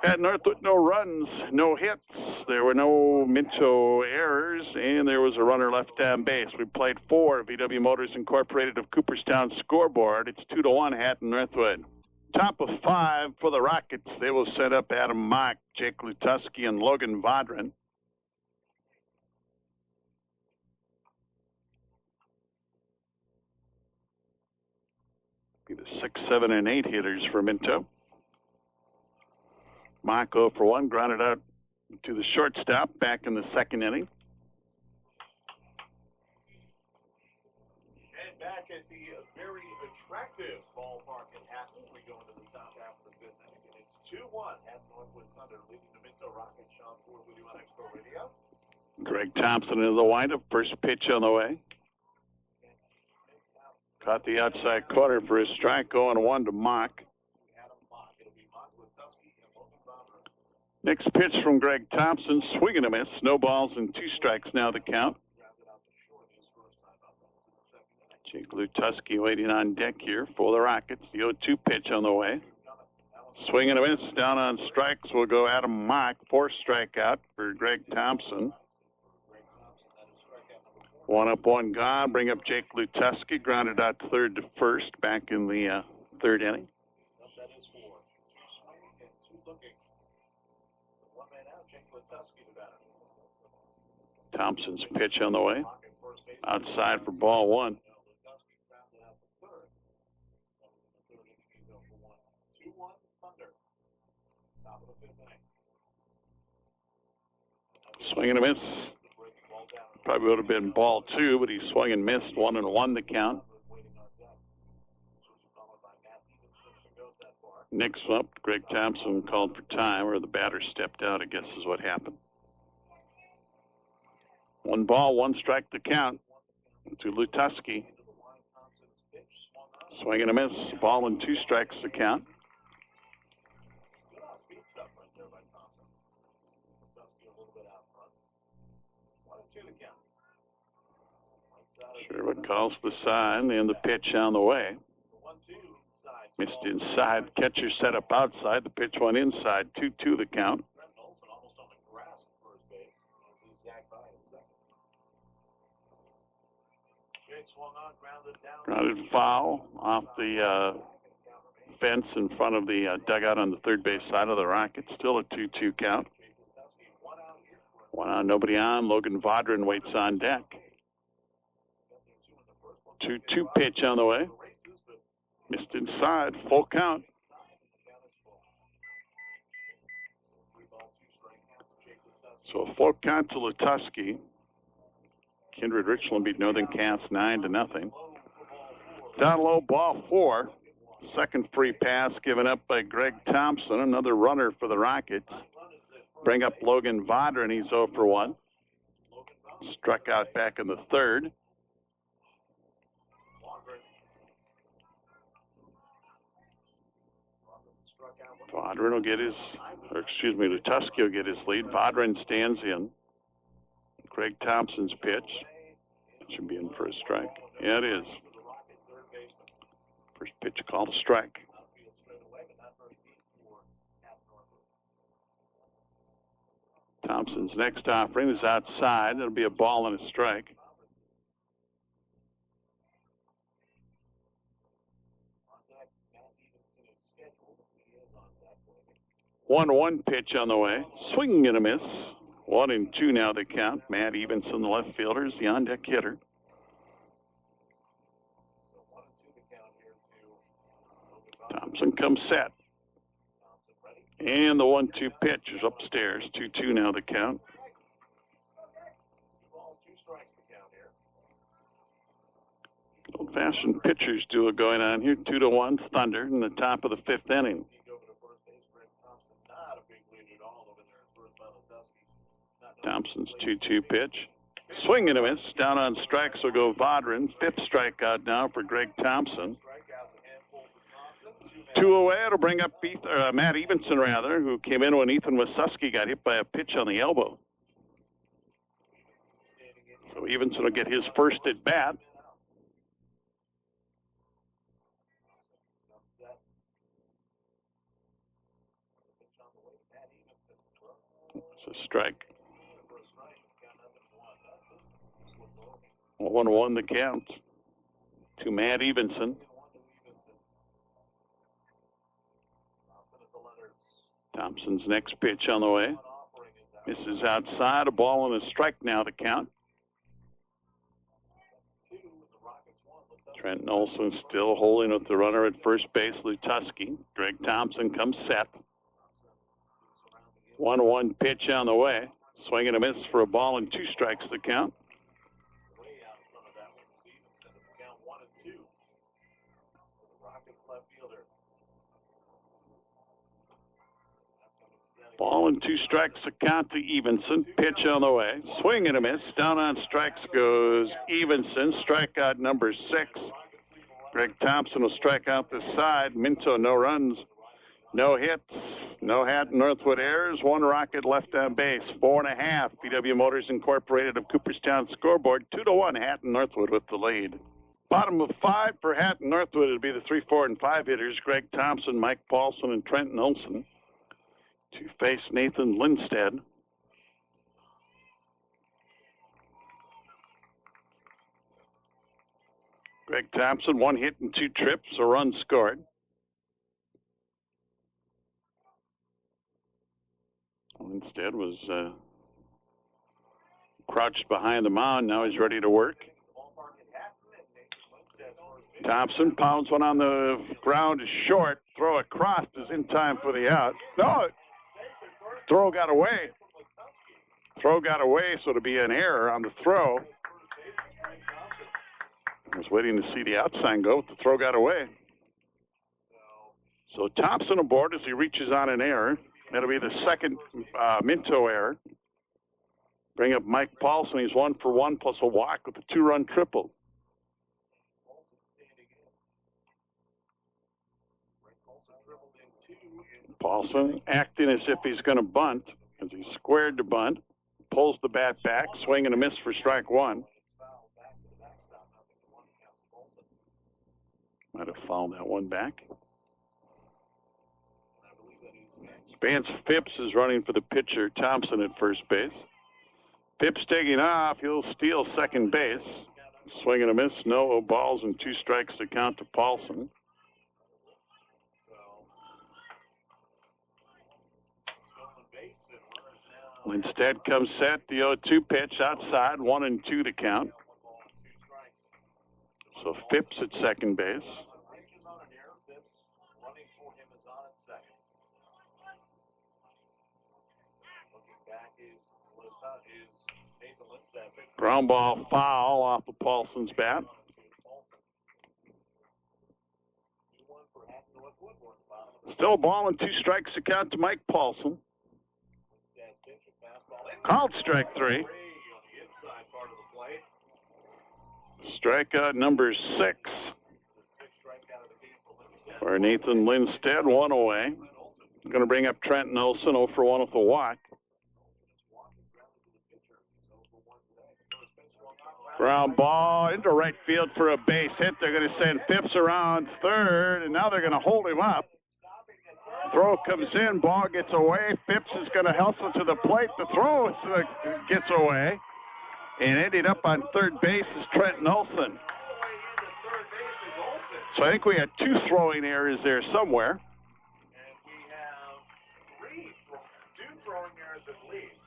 Hatton-Northwood, no runs, no hits. There were no Minto errors, and there was a runner left on base. We played 4. VW Motors Incorporated of Cooperstown scoreboard. It's 2-1 Hatton-Northwood. Top of 5 for the Rockets. They will set up Adam Mock, Jake Lutuski, and Logan Vodran. Be the 6, 7, and 8 hitters for Minto. Mock 0 for 1, grounded out to the shortstop back in the 2nd inning. And back at the very attractive ballpark in Hatton, we go into the top half of the 5th inning, and it's 2-1 Hatton-Northwood Thunder leading the Minto Rockets. Sean Ford with you on Expo Radio. Greg Thompson into the windup. First pitch on the way. Caught the outside corner for his strike, 0-1 to Mock. Next pitch from Greg Thompson, swing and a miss. No balls and 2 strikes now the count. Jake Lutuski waiting on deck here for the Rockets. The 0-2 pitch on the way. Swing and a miss. Down on strikes will go Adam Mock. 4th strikeout for Greg Thompson. 1 up, 1 gone. Bring up Jake Lutuski. Grounded out 3rd to 1st back in the 3rd inning. Thompson's pitch on the way. Outside for ball 1. Swing and a miss. Probably would have been ball 2, but he swung and missed. 1-1 the count. Next up, Greg Thompson called for time, or the batter stepped out, I guess is what happened. 1 ball, 1 strike to count to Lutuski. Swing and a miss. Ball and 2 strikes to count. Sherwood calls the sign and the pitch on the way. Missed inside. Catcher set up outside. The pitch went inside. 2-2 the count. Grounded foul off the fence in front of the dugout on the 3rd base side of the Rockets. Still a 2-2 count. 1 out, nobody on. Logan Vodran waits on deck. 2-2 pitch on the way. Missed inside. Full count. So a 4 count to Lutuski. Kindred Richland beat Northern Cass 9-0. Down low, ball 4. Second free pass given up by Greg Thompson. Another runner for the Rockets. Bring up Logan Vodran. He's 0 for 1. Struck out back in the 3rd. Vodran will get his, Lutuski will get his lead. Vodran stands in. Greg Thompson's pitch. Should be in for a strike. Yeah, it is. First pitch called a strike. Thompson's next offering is outside. It'll be a ball and a strike. One pitch on the way. Swing and a miss. 1-2 now the count. Matt Evenson, the left fielder, is the on-deck hitter. Thompson comes set. And the 1-2 pitch is upstairs. 2-2 now the count. Old-fashioned pitchers duel going on here. 2-1 Thunder in the top of the 5th inning. Thompson's 2-2 pitch. Swing and a miss. Down on strikes will go Vodrin. 5th strikeout now for Greg Thompson. 2 away. It'll bring up Matt Evenson, rather, who came in when Ethan Wasuski got hit by a pitch on the elbow. So Evenson will get his first at bat. It's a strike. 1-1 the count to Matt Evenson. Thompson's next pitch on the way. Misses outside. A ball and a strike now the count. Trent Olson still holding with the runner at first base, Lutuski. Greg Thompson comes set. 1-1 pitch on the way. Swing and a miss for a ball and 2 strikes the count. Ball and 2 strikes the count to Evenson. Pitch on the way. Swing and a miss. Down on strikes goes Evenson. Strikeout number 6. Greg Thompson will strike out the side. Minto, no runs, no hits, no Hatton-Northwood errors. 1 Rocket left on base. 4.5. VW Motors Incorporated of Cooperstown scoreboard. 2-1 Hatton-Northwood with the lead. Bottom of 5 for Hatton-Northwood would be the 3, 4, and 5 hitters. Greg Thompson, Mike Paulson, and Trenton Olson. To face Nathan Lindstedt. Greg Thompson, 1 hit and 2 trips, a run scored. Lindstedt was crouched behind the mound. Now he's ready to work. Thompson pounds one on the ground, is short. Throw across is in time for the out. No! Throw got away. Throw got away, so it'll be an error on the throw. I was waiting to see the out sign go, but the throw got away. So Thompson aboard as he reaches on an error. That'll be the second Minto error. Bring up Mike Paulson. He's 1 for 1 plus a walk with a 2-run triple. Paulson acting as if he's going to bunt, as he squared to bunt, pulls the bat back, swing and a miss for strike 1. Might have fouled that one back. Vance Phipps is running for the pitcher, Thompson at first base. Phipps taking off, he'll steal second base. Swing and a miss, no balls and 2 strikes to count to Paulson. Lindstedt comes set, the 0-2 pitch outside, 1 and 2 to count. So Phipps at second base. Ground ball foul off of Paulson's bat. Still a ball and 2 strikes to count to Mike Paulson. Called strike 3. Strikeout number 6 for Nathan Lindstedt, 1 away. Going to bring up Trenton Olson, 0 for 1 with a walk. Ground ball into right field for a base hit. They're going to send Phipps around third, and now they're going to hold him up. Throw comes in, ball gets away. Phipps is going to hustle to the plate. The throw gets away, and ended up on third base is Trenton Olson. So I think we had 2 throwing errors there somewhere. And we have 2 throwing errors at least.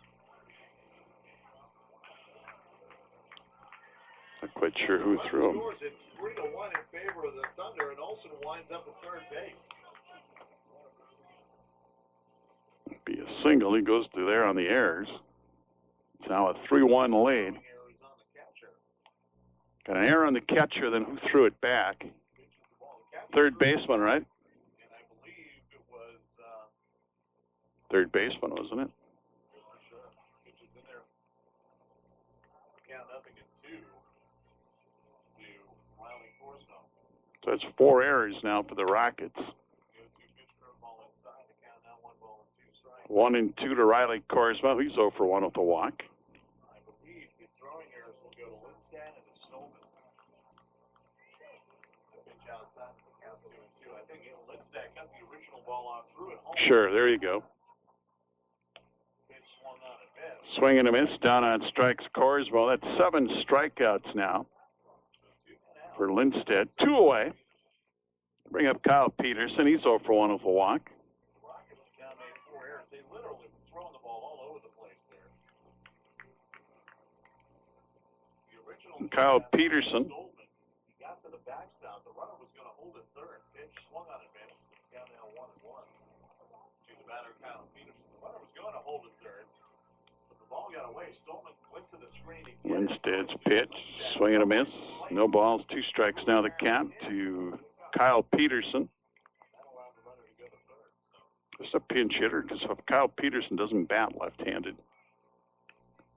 Not quite sure who threw them. It's 3-1 in favor of the Thunder, and Olson winds up at third base. Be a single. He goes to there on the errors. It's now a 3-1 lead. Got an error on the catcher, then who threw it back? Third baseman, right? And I believe it was third baseman, wasn't it? which is in there. Count nothing at 2 to Riley Korsmo. So it's 4 errors now for the Rockets. 1 and 2 to Riley Korsmo. He's 0 for 1 with a walk. I believe the throwing errors will go to Lindstad and to Stolman. Pitch outside the count 2 and 2. I think Lindstad got the original ball on through it. Sure, there you go. Pitch swung on and missed. Swing and a miss down on strikes Korsmo. That's 7 strikeouts now for Lindstad. 2 away. Bring up Kyle Peterson. He's 0 for 1 with a walk. They literally were throwing the ball all over the place there. The original Kyle Peterson. He got to the backstop. The runner was going to hold it third. Pitch swung on and missed. Down now 1-1 to the batter, Kyle Peterson. The runner was going to hold it third, but the ball got away. Stolman went to the screen. Lindstad's pitch. Swing and a miss. No balls. 2 strikes now the count to Kyle Peterson. Just a pinch hitter because Kyle Peterson doesn't bat left-handed.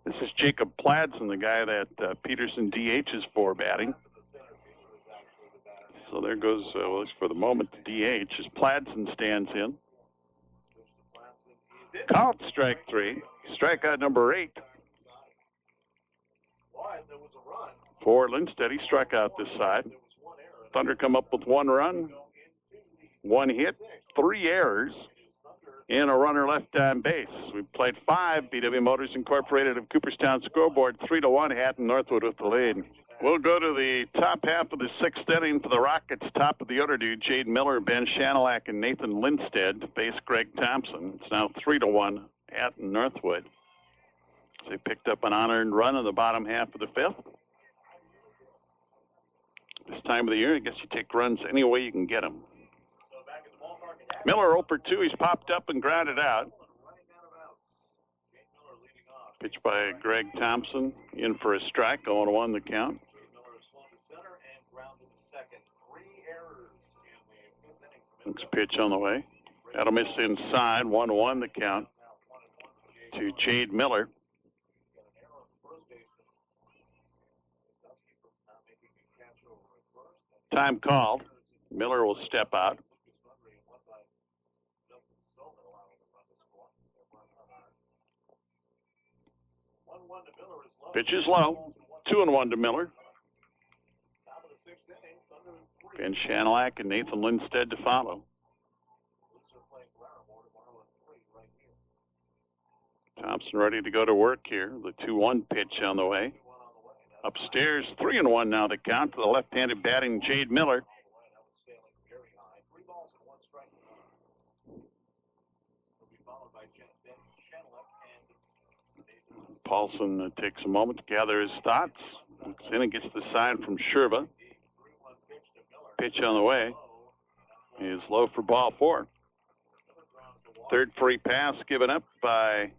This is Jacob Pladsen, the guy that Peterson DHs for batting. So there goes, at least for the moment, the DH as Pladsen stands in. Caught strike 3. Strikeout number 8. For Lindstad, he struck out this side. Thunder come up with 1 run, 1 hit, 3 errors, and a runner left on base. We played 5. BW Motors Incorporated of Cooperstown scoreboard 3-1. Hatton-Northwood with the lead. We'll go to the top half of the 6th inning for the Rockets. Top of the order do Jade Miller, Ben Shanalak, and Nathan Lindstad to face Greg Thompson. It's now 3-1 Hatton-Northwood. They picked up an unearned run in the bottom half of the 5th. This time of the year, I guess you take runs any way you can get them. Miller 0 for 2. He's popped up and grounded out. Pitch by Greg Thompson. In for a strike. 0-1 the count. Next pitch on the way. That'll miss inside. 1-1 the count to Jade Miller. Time called. Miller will step out. Pitch is low. 2-1 to Miller. Ben Shanalak and Nathan Lindstad to follow. Thompson ready to go to work here. The 2-1 pitch on the way. Upstairs, 3-1 now to count to the left-handed batting Jade Miller. Paulson takes a moment to gather his thoughts. Looks in and gets the sign from Sherva. Pitch on the way is low for ball 4. Third free pass given up by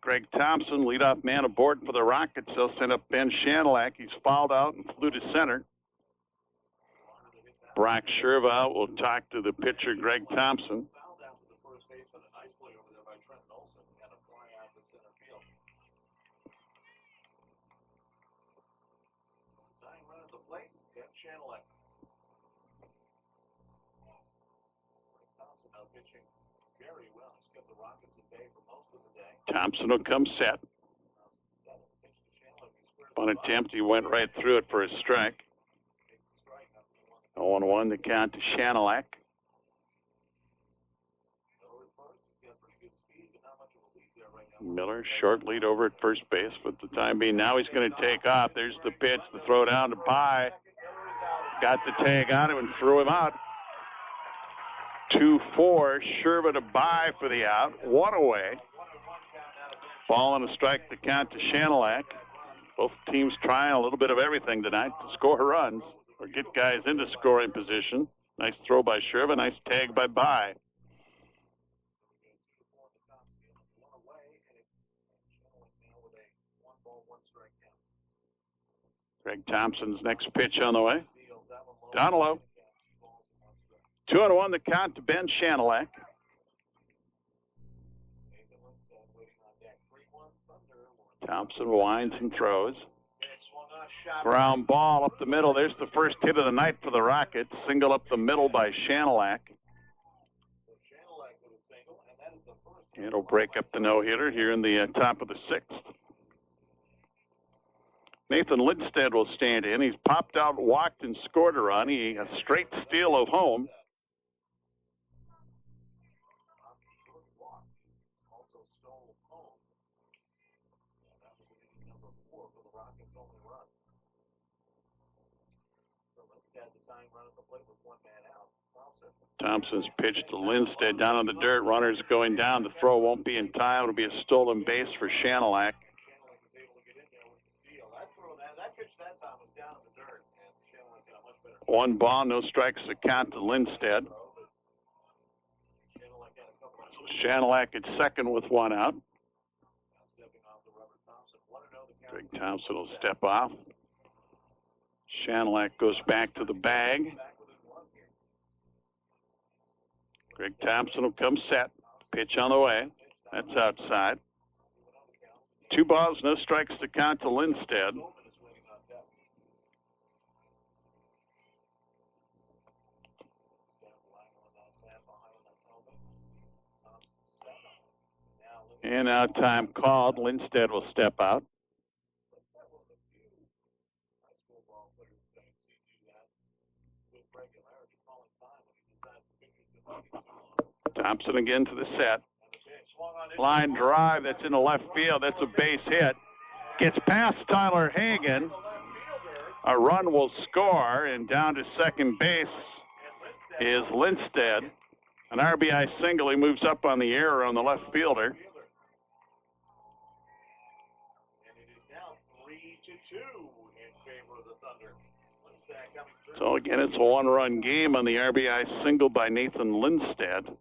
Greg Thompson, leadoff man aboard for the Rockets. They'll send up Ben Shanalak. He's fouled out and flew to center. Brock Sherva will talk to the pitcher, Greg Thompson. Thompson will come set. On attempt, he went right through it for a strike. 0-1 the count to Shanalak. Miller, short lead over at first base for the time being. Now he's going to take off. There's the pitch, the throw down to Pye. Got the tag on him and threw him out. 2-4, Sherva to Pye for the out. 1 away. Ball and a strike to count to Shanalak. Both teams trying a little bit of everything tonight to score runs or get guys into scoring position. Nice throw by Sherva, nice tag by Pye. Greg Thompson's next pitch on the way. Down low. 2-1 the count to Ben Shanilak. Thompson winds and throws. Ground ball up the middle. There's the first hit of the night for the Rockets. Single up the middle by Shanilak. It'll break up the no-hitter here in the top of the sixth. Nathan Lindstedt will stand in. He's popped out, walked, and scored a run. He a straight steal of home. Thompson's pitch to Lindstedt down on the dirt. Runners going down. The throw won't be in time. It'll be a stolen base for Shanilak. One ball, no strikes to count to Lindstedt. Shanilak at second with one out. Greg Thompson will step off. Shanilak goes back to the bag. Greg Thompson will come set. Pitch on the way. That's outside. 2 balls, no strikes to count to Lindstedt. And now time called. Lindstedt will step out. Thompson again to the set. Line drive, that's in the left field. That's a base hit. Gets past Tyler Hagan. A run will score, and down to second base is Lindstedt. An RBI single. He moves up on the error on the left fielder. So again, it's a one-run game on the RBI single by Nathan Lindstedt.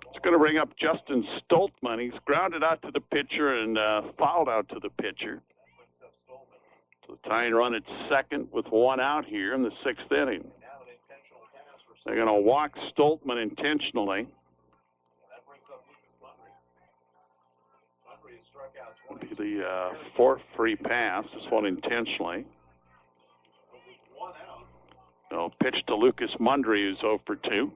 It's going to bring up Justin Stoltman. He's grounded out to the pitcher and fouled out to the pitcher. So the tying run at second with one out here in the sixth inning. They're going to walk Stoltman intentionally. It'll be the fourth free pass. This one intentionally. No, pitch to Lucas Mundry, who's 0 for 2.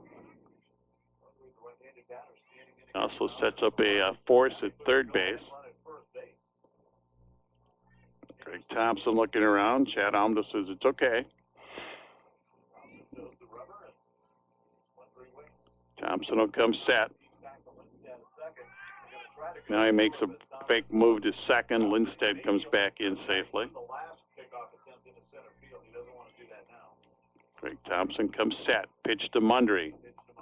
Also sets up a force at third base. Greg Thompson looking around. Chad Almda says it's okay. Thompson will come set. Now he makes a fake move to second. Lindstedt comes back in safely. Greg Thompson comes set. Pitch to Mundry.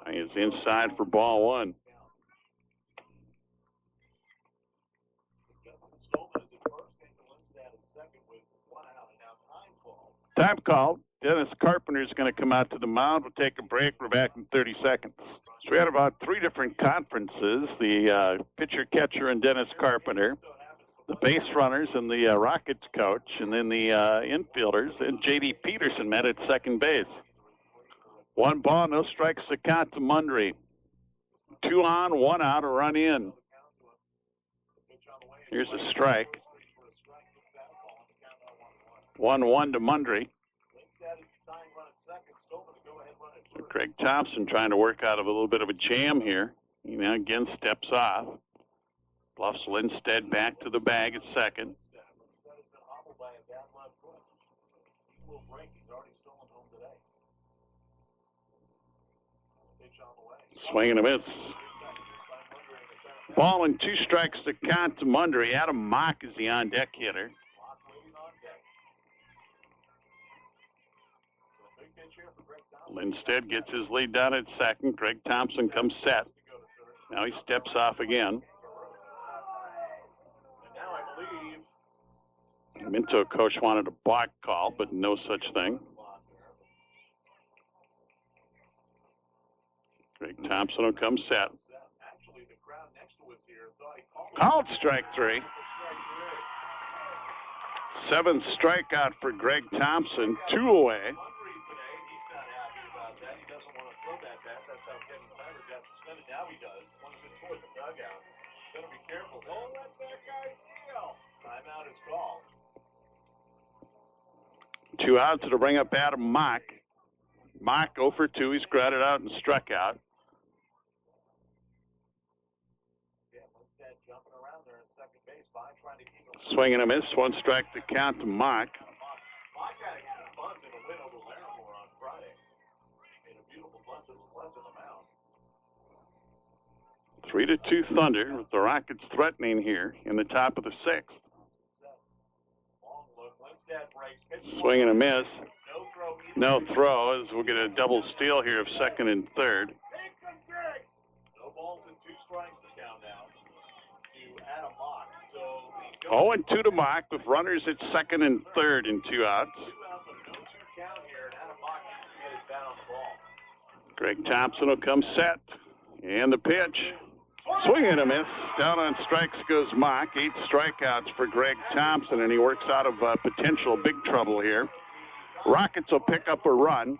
He is inside for ball one. Time called. Dennis Carpenter is going to come out to the mound. We'll take a break. We're back in 30 seconds. So we had about 3 different conferences, the pitcher, catcher, and Dennis Carpenter, the base runners and the Rockets coach, and then the infielders, and J.D. Peterson met at second base. 1 ball, no strikes to count to Mundry. 2 on, 1 out, a run in. Here's a strike. 1-1 to Mundry. Greg Thompson trying to work out of a little bit of a jam here. He now again steps off. Bluffs Lindstedt back to the bag at second. Swing and a miss. Ball and 2 strikes to count to Mundry. Adam Mock is the on-deck hitter. Lindstedt gets his lead down at second. Greg Thompson comes set. Now he steps off again. Minto coach wanted a block call, but no such thing. Greg Thompson will come set. Called strike 3. Seventh strikeout for Greg Thompson, 2 away. Now he does. Once it's toward the dugout. Better be careful. Don't let that guy steal. Timeout is called. 2 outs to bring up Adam Mock. Mock 0 for 2. He's grounded out and struck out. Yeah, Lindstedt jumping around there at second base. By trying to keep him. Swing and a miss. 1 strike to count to Mock. Mock got to get a bunt in a win over Larimore on Friday. Made a beautiful bunt that was left in the mound. 3-2 Thunder, with the Rockets threatening here in the top of the 6th. Swing and a miss. No throw, as we'll get a double steal here of second and third. No balls and 2 strikes to count now to Adam Mock. So 0-2 to Mock with runners at second and third in 2 outs. 2 outs on a 0-2 count here, and Adam Mock needs to get his bat on the ball. Greg Thompson will come set. And the pitch. Swing and a miss. Down on strikes goes Mock. 8 strikeouts for Greg Thompson, and he works out of potential big trouble here. Rockets will pick up a run.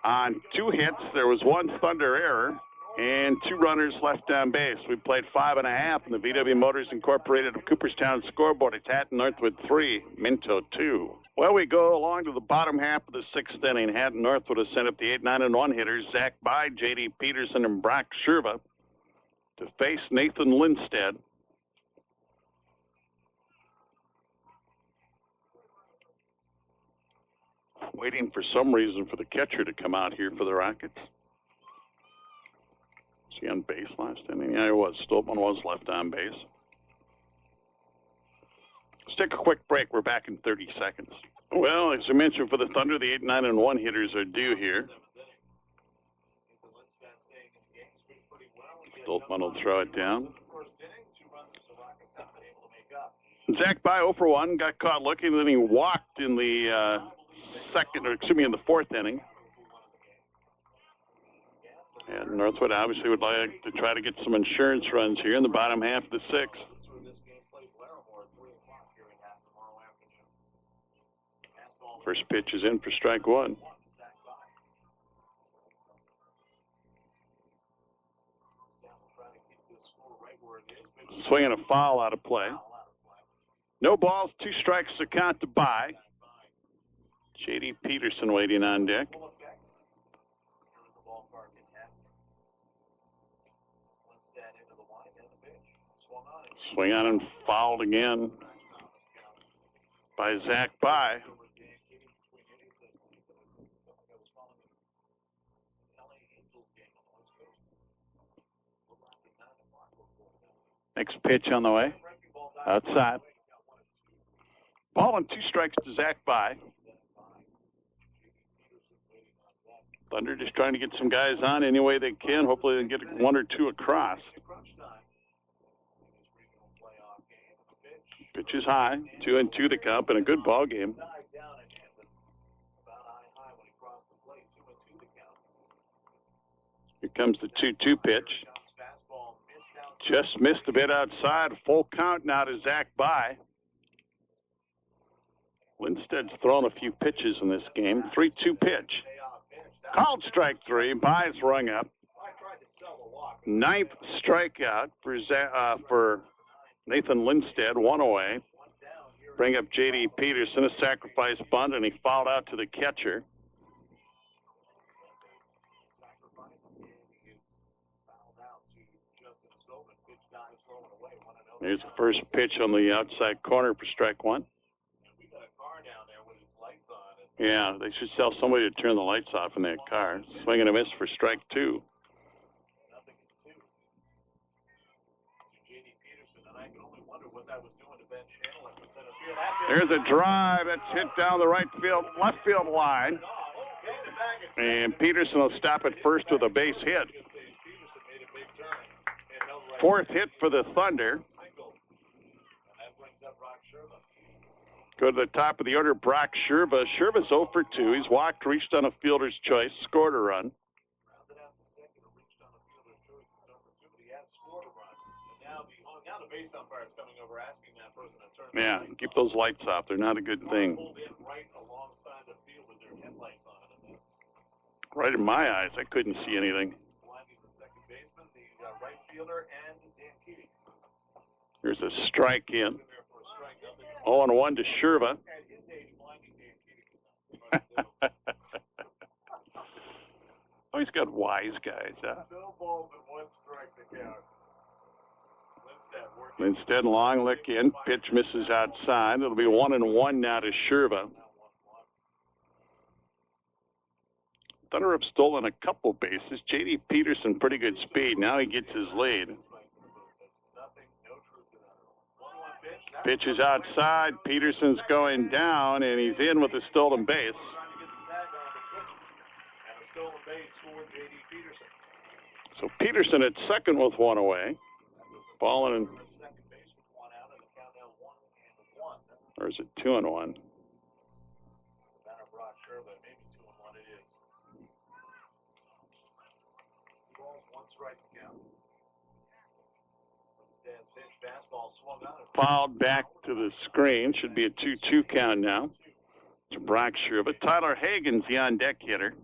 On 2 hits, there was 1 Thunder error and 2 runners left on base. We played 5.5 in the VW Motors Incorporated of Cooperstown scoreboard. It's Hatton-Northwood 3, Minto 2. Well, we go along to the bottom half of the 6th inning. Hatton-Northwood has sent up the 8, 9, and 1 hitters, Zach By, J.D. Peterson, and Brock Sherva, to face Nathan Lindstedt. Waiting for some reason for the catcher to come out here for the Rockets. Was he on base last inning? Yeah, he was. Stoltman was left on base. Let's take a quick break. We're back in 30 seconds. Well, as I mentioned, for the Thunder, the 8, 9, and 1 hitters are due here. Stoltman will throw it down. Zach By 0 for 1, got caught looking, then he walked in the in the 4th inning. And Northwood obviously would like to try to get some insurance runs here in the bottom half of the 6th. First pitch is in for strike 1. Swing and a foul out of play. No balls, 2 strikes to count to By. J.D. Peterson waiting on deck. Swing on and fouled again by Zach By. Next pitch on the way. Outside. Ball and 2 strikes to Zach By. Thunder just trying to get some guys on any way they can. Hopefully they can get 1 or 2 across. Pitch is high. 2-2 the count, and a good ball game. Here comes the 2-2 pitch. Just missed a bit outside. Full count now to Zach By. Lindstedt's thrown a few pitches in this game. 3-2 pitch. Called strike 3. By's rung up. 9th strikeout for Nathan Lindstedt. 1 away. Bring up J.D. Peterson, a sacrifice bunt, and he fouled out to the catcher. Here's the first pitch on the outside corner for strike 1. Yeah, they should tell somebody to turn the lights off in that car. Swing and a miss for strike 2. There's a drive that's hit down the left field line. And Peterson will stop at first with a base hit. 4th hit for the Thunder. Go to the top of the order, Brock Sherva. Sherva's 0 for 2. He's walked, reached on a fielder's choice, scored a run. base umpire is coming over asking that person to turn. Yeah, keep those lights off. They're not a good thing. Pulled in right alongside the field with their headlights on it. Right in my eyes, I couldn't see anything. Blinding the second baseman, the right fielder, and Dan Keating. Here's a strike in. 0-1 to Sherva. At his age, blinding Dan Keating. Oh, he's got wise guys, huh? No balls and 1 strike to count. Instead, long lick in. Pitch misses outside. It'll be 1-1 now to Sherva. Thunder have stolen a couple bases. J.D. Peterson, pretty good speed. Now he gets his lead. Pitch is outside. Peterson's going down, and he's in with a stolen base. So Peterson at second with 1 away. Ball in. Or is it 2-1? Fouled back to the screen. Should be a 2-2 count now to Brock Sherva. Tyler Hagen's the on-deck hitter.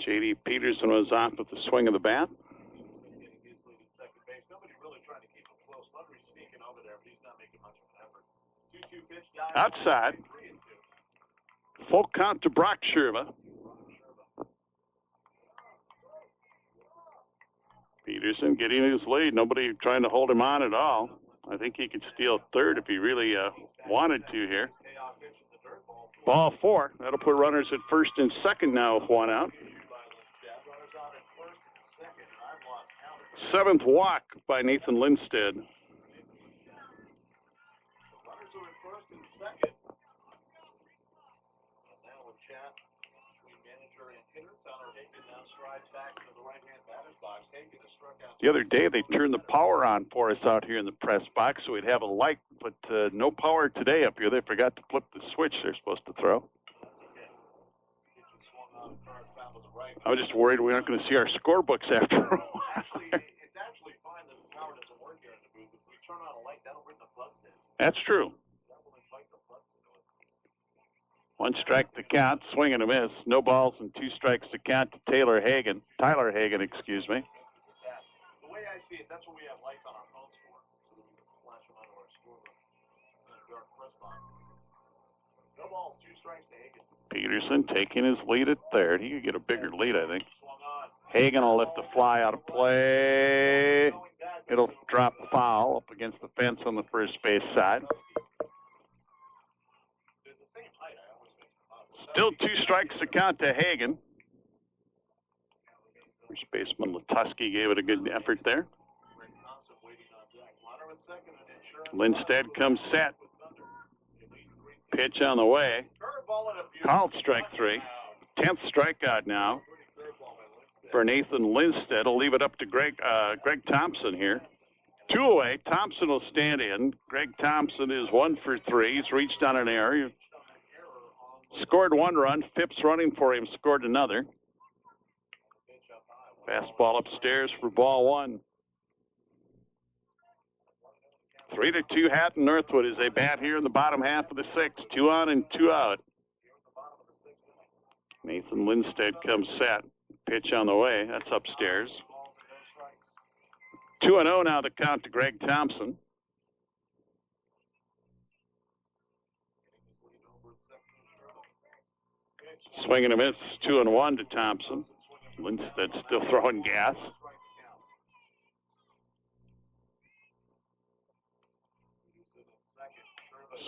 J.D. Peterson was off with the swing of the bat. Outside. Full count to Brock Sherva. Peterson getting his lead. Nobody trying to hold him on at all. I think he could steal third if he really wanted to here. Ball 4. That'll put runners at first and second now with 1 out. 7th walk by Nathan Lindstedt. The other day, they turned the power on for us out here in the press box, so we'd have a light, but no power today up here. They forgot to flip the switch they're supposed to throw. I was just worried we aren't going to see our scorebooks after a while. It's actually fine that the power doesn't work here in the booth. If we turn on a light, that'll bring the plugs in. That's true. 1 strike to count, swing and a miss. No balls and 2 strikes to count to Tyler Hagen, excuse me. The way I see it, that's what we have lights on our phones for, so that we can flash them onto our scorebook in a dark press box. No balls, 2 strikes to Hagen. Peterson taking his lead at third. He could get a bigger lead, I think. Hagen will lift the fly out of play. It'll drop foul up against the fence on the first base side. Still 2 strikes to count to Hagen. First baseman Lutusky gave it a good effort there. Lindstedt comes set. Pitch on the way. Called strike 3. 10th strikeout now for Nathan Lindstedt. Will leave it up to Greg Thompson here. 2 away. Thompson will stand in. Greg Thompson is 1 for 3. He's reached on an error. Scored 1 run. Phipps running for him scored another. Fastball upstairs for ball 1. 3-2 Hatton-Northwood as they bat here in the bottom half of the 6th. 2 on and 2 out. Nathan Lindstedt comes set. Pitch on the way. That's upstairs. 2-0 now the count to Greg Thompson. Swing and a miss. 2-1 to Thompson. Lindstedt still throwing gas.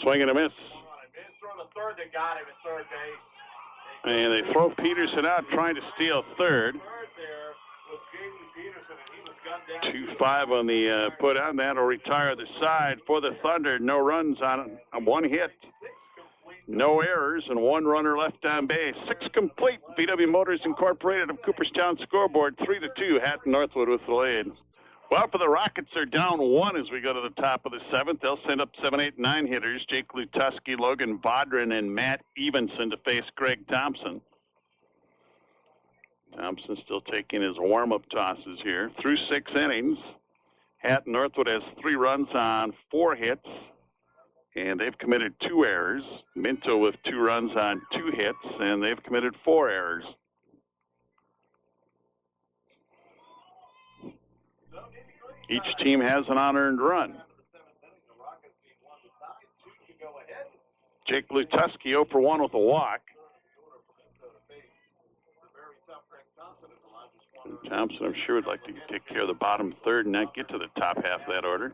Swing and a miss. And they throw Peterson out trying to steal third. 2-5 on the put out. That'll retire the side for the Thunder. No runs on 1 hit. No errors and 1 runner left on base. 6 complete. VW Motors Incorporated of Cooperstown scoreboard. 3-2 Hatton-Northwood with the lead. Well, for the Rockets, they're down 1 as we go to the top of the 7th. They'll send up 7, 8, 9 hitters. Jake Lutusky, Logan Bodrin, and Matt Evenson to face Greg Thompson. Thompson still taking his warm-up tosses here. Through 6 innings, Hatton-Northwood has 3 runs on 4 hits, and they've committed 2 errors. Minto with 2 runs on 2 hits, and they've committed 4 errors. Each team has an unearned run. Jake Lutuski 0 for 1 with a walk. Thompson, I'm sure, would like to take care of the bottom third and not get to the top half of that order.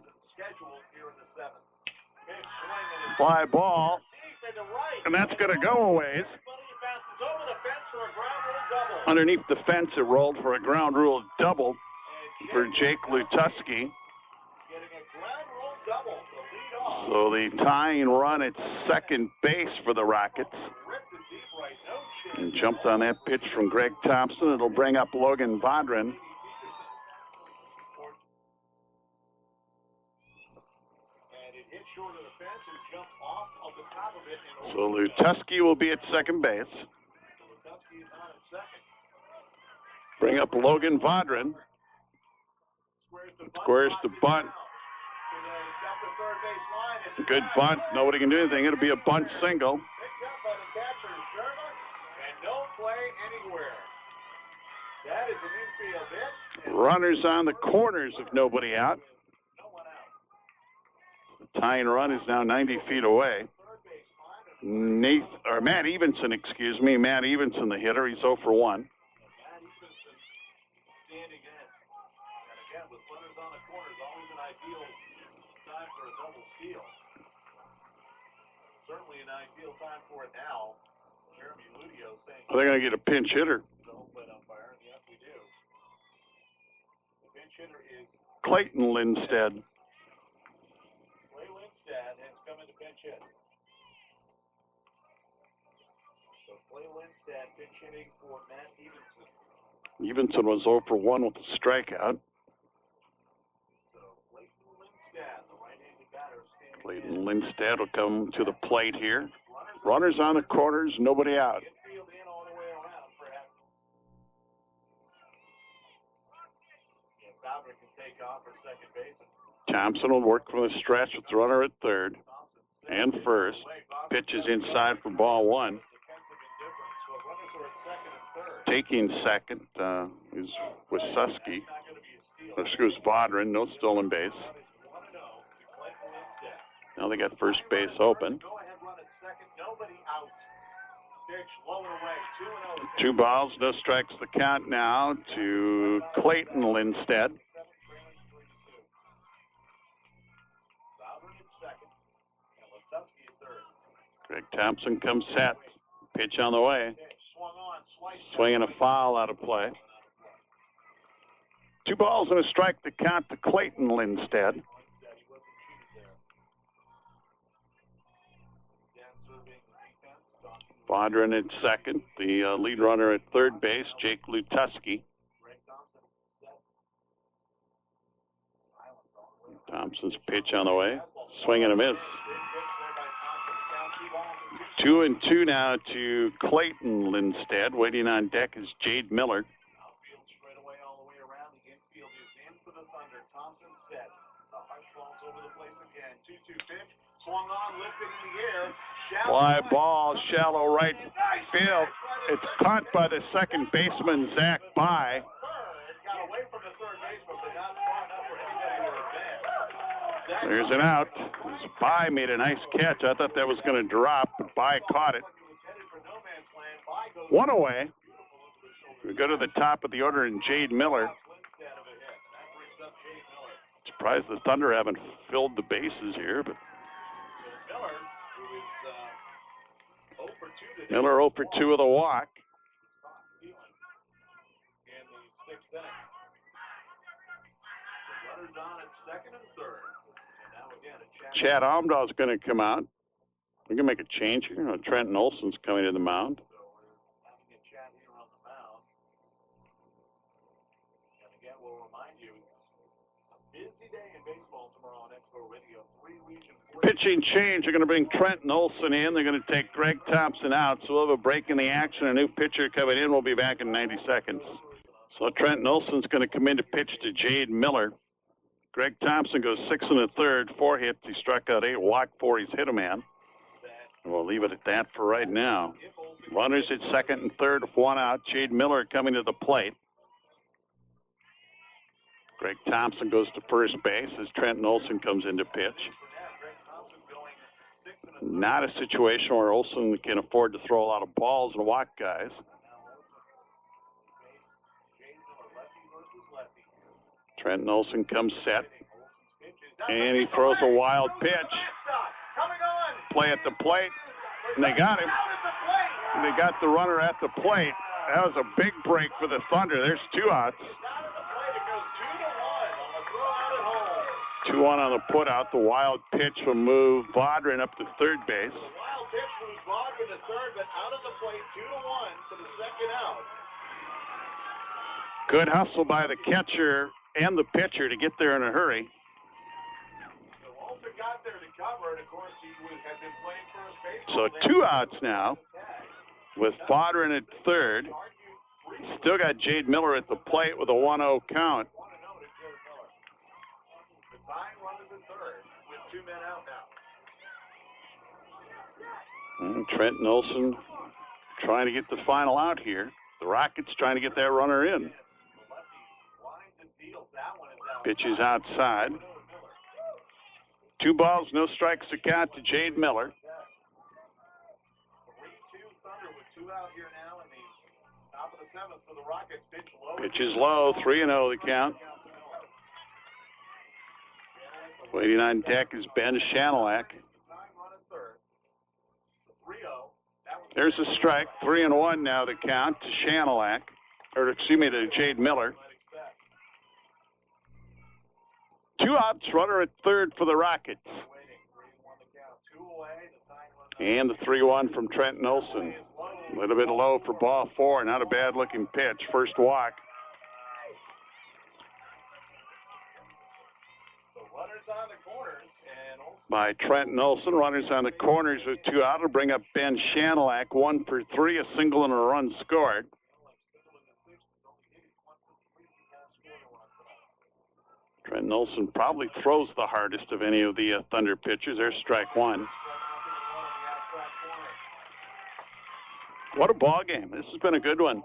Fly ball, and that's going to go a ways. Underneath the fence, it rolled for a ground rule double for Jake Lutuski. So the tying run at second base for the Rockets. And jumped on that pitch from Greg Thompson. It'll bring up Logan Vodrin. So Lutuski will be at second base. Bring up Logan Vodrin. Squares the bunt. Good bunt. Nobody can do anything. It'll be a bunt single. Runners on the corners if nobody out. The tying run is now 90 feet away. Matt Evenson, Matt Evenson, the hitter. He's 0 for 1. Certainly an ideal time for it now. Jeremy Ludio saying Are they going to get a pinch hitter? Yes, we do. The pinch hitter is Clayton Lindstead. Clay Lindstead has come into pinch hit. So Clay Lindstead pinch hitting for Matt Evenson. Evenson was 0 for 1 with a strikeout. So Clayton Lindstead, the right-handed batter, Clayton Lindstead will come to the plate here. Runners on the corners, nobody out. Thompson will work from the stretch with the runner at third and first. Pitches inside for ball 1. Taking second is Wisniewski. Vodrin, no stolen base. Now they got first base open. 2 balls, no strikes the count now to Clayton Lindstead. Greg Thompson comes set. Pitch on the way. Swinging a foul out of play. 2 balls and a strike to count to Clayton Lindstead. Vodrin at second. The lead runner at third base, Jake Lutuski. Thompson's pitch on the way. Swing and a miss. 2-2 now to Clayton Lindstead. Waiting on deck is Jade Miller. Fly ball, shallow right field. It's caught by the second baseman, Zach By. There's an out. By made a nice catch. I thought that was going to drop, but By caught it. 1 away. We go to the top of the order in Jade Miller. Surprised the Thunder haven't filled the bases here, but Miller 0 for 2 with a walk. Chad Omdahl's going to come out. We can make a change here. Trenton Olson's coming to the mound. Pitching change. They're going to bring Trenton Olson in. They're going to take Greg Thompson out. So we'll have a break in the action. A new pitcher coming in. We'll be back in 90 seconds. So Trenton Olson's going to come in to pitch to Jade Miller. Greg Thompson goes 6 1/3, 4 hits. He struck out 8, walked 4. He's hit a man. And we'll leave it at that for right now. Runners at second and third with 1 out. Jade Miller coming to the plate. Greg Thompson goes to first base as Trenton Olson comes into pitch. Not a situation where Olson can afford to throw a lot of balls and walk guys. Trenton Olson comes set, and he throws a wild pitch. Play at the plate, and they got him. And they got the runner at the plate. That was a big break for the Thunder. There's 2 outs. 2-1 on the put-out. The wild pitch will move Vaudrin up to third base. Wild pitch moves Vaudrin to third, but out of the plate, 2-1 for the second out. Good hustle by the catcher and the pitcher to get there in a hurry. So Walter got there to cover, and of course he had been playing first base. So 2 outs now with Vaudrin at third. Still got Jade Miller at the plate with a 1-0 count. The tying run is in third with 2 men out now. And Trenton Olson trying to get the final out here. The Rockets trying to get that runner in. Pitches outside. 2 balls, no strikes to count to Jade Miller. 3-2 Thunder with 2 out here now in the top of the 7th for the Rockets. Pitches low, 3-0 the count. Waiting on deck is Ben Shanilak. There's a strike, 3-1 now the count to Shanilak, or excuse me, to Jade Miller. 2 outs, runner at third for the Rockets. And the 3-1 from Trenton Olson. A little bit low for ball 4. Not a bad looking pitch. First walk. By Trenton Olson. Runners on the corners with 2 out. Will bring up Ben Shanilak. 1 for 3, a single and a run scored. Trenton Olson probably throws the hardest of any of the Thunder pitchers. There's strike 1. What a ball game. This has been a good one.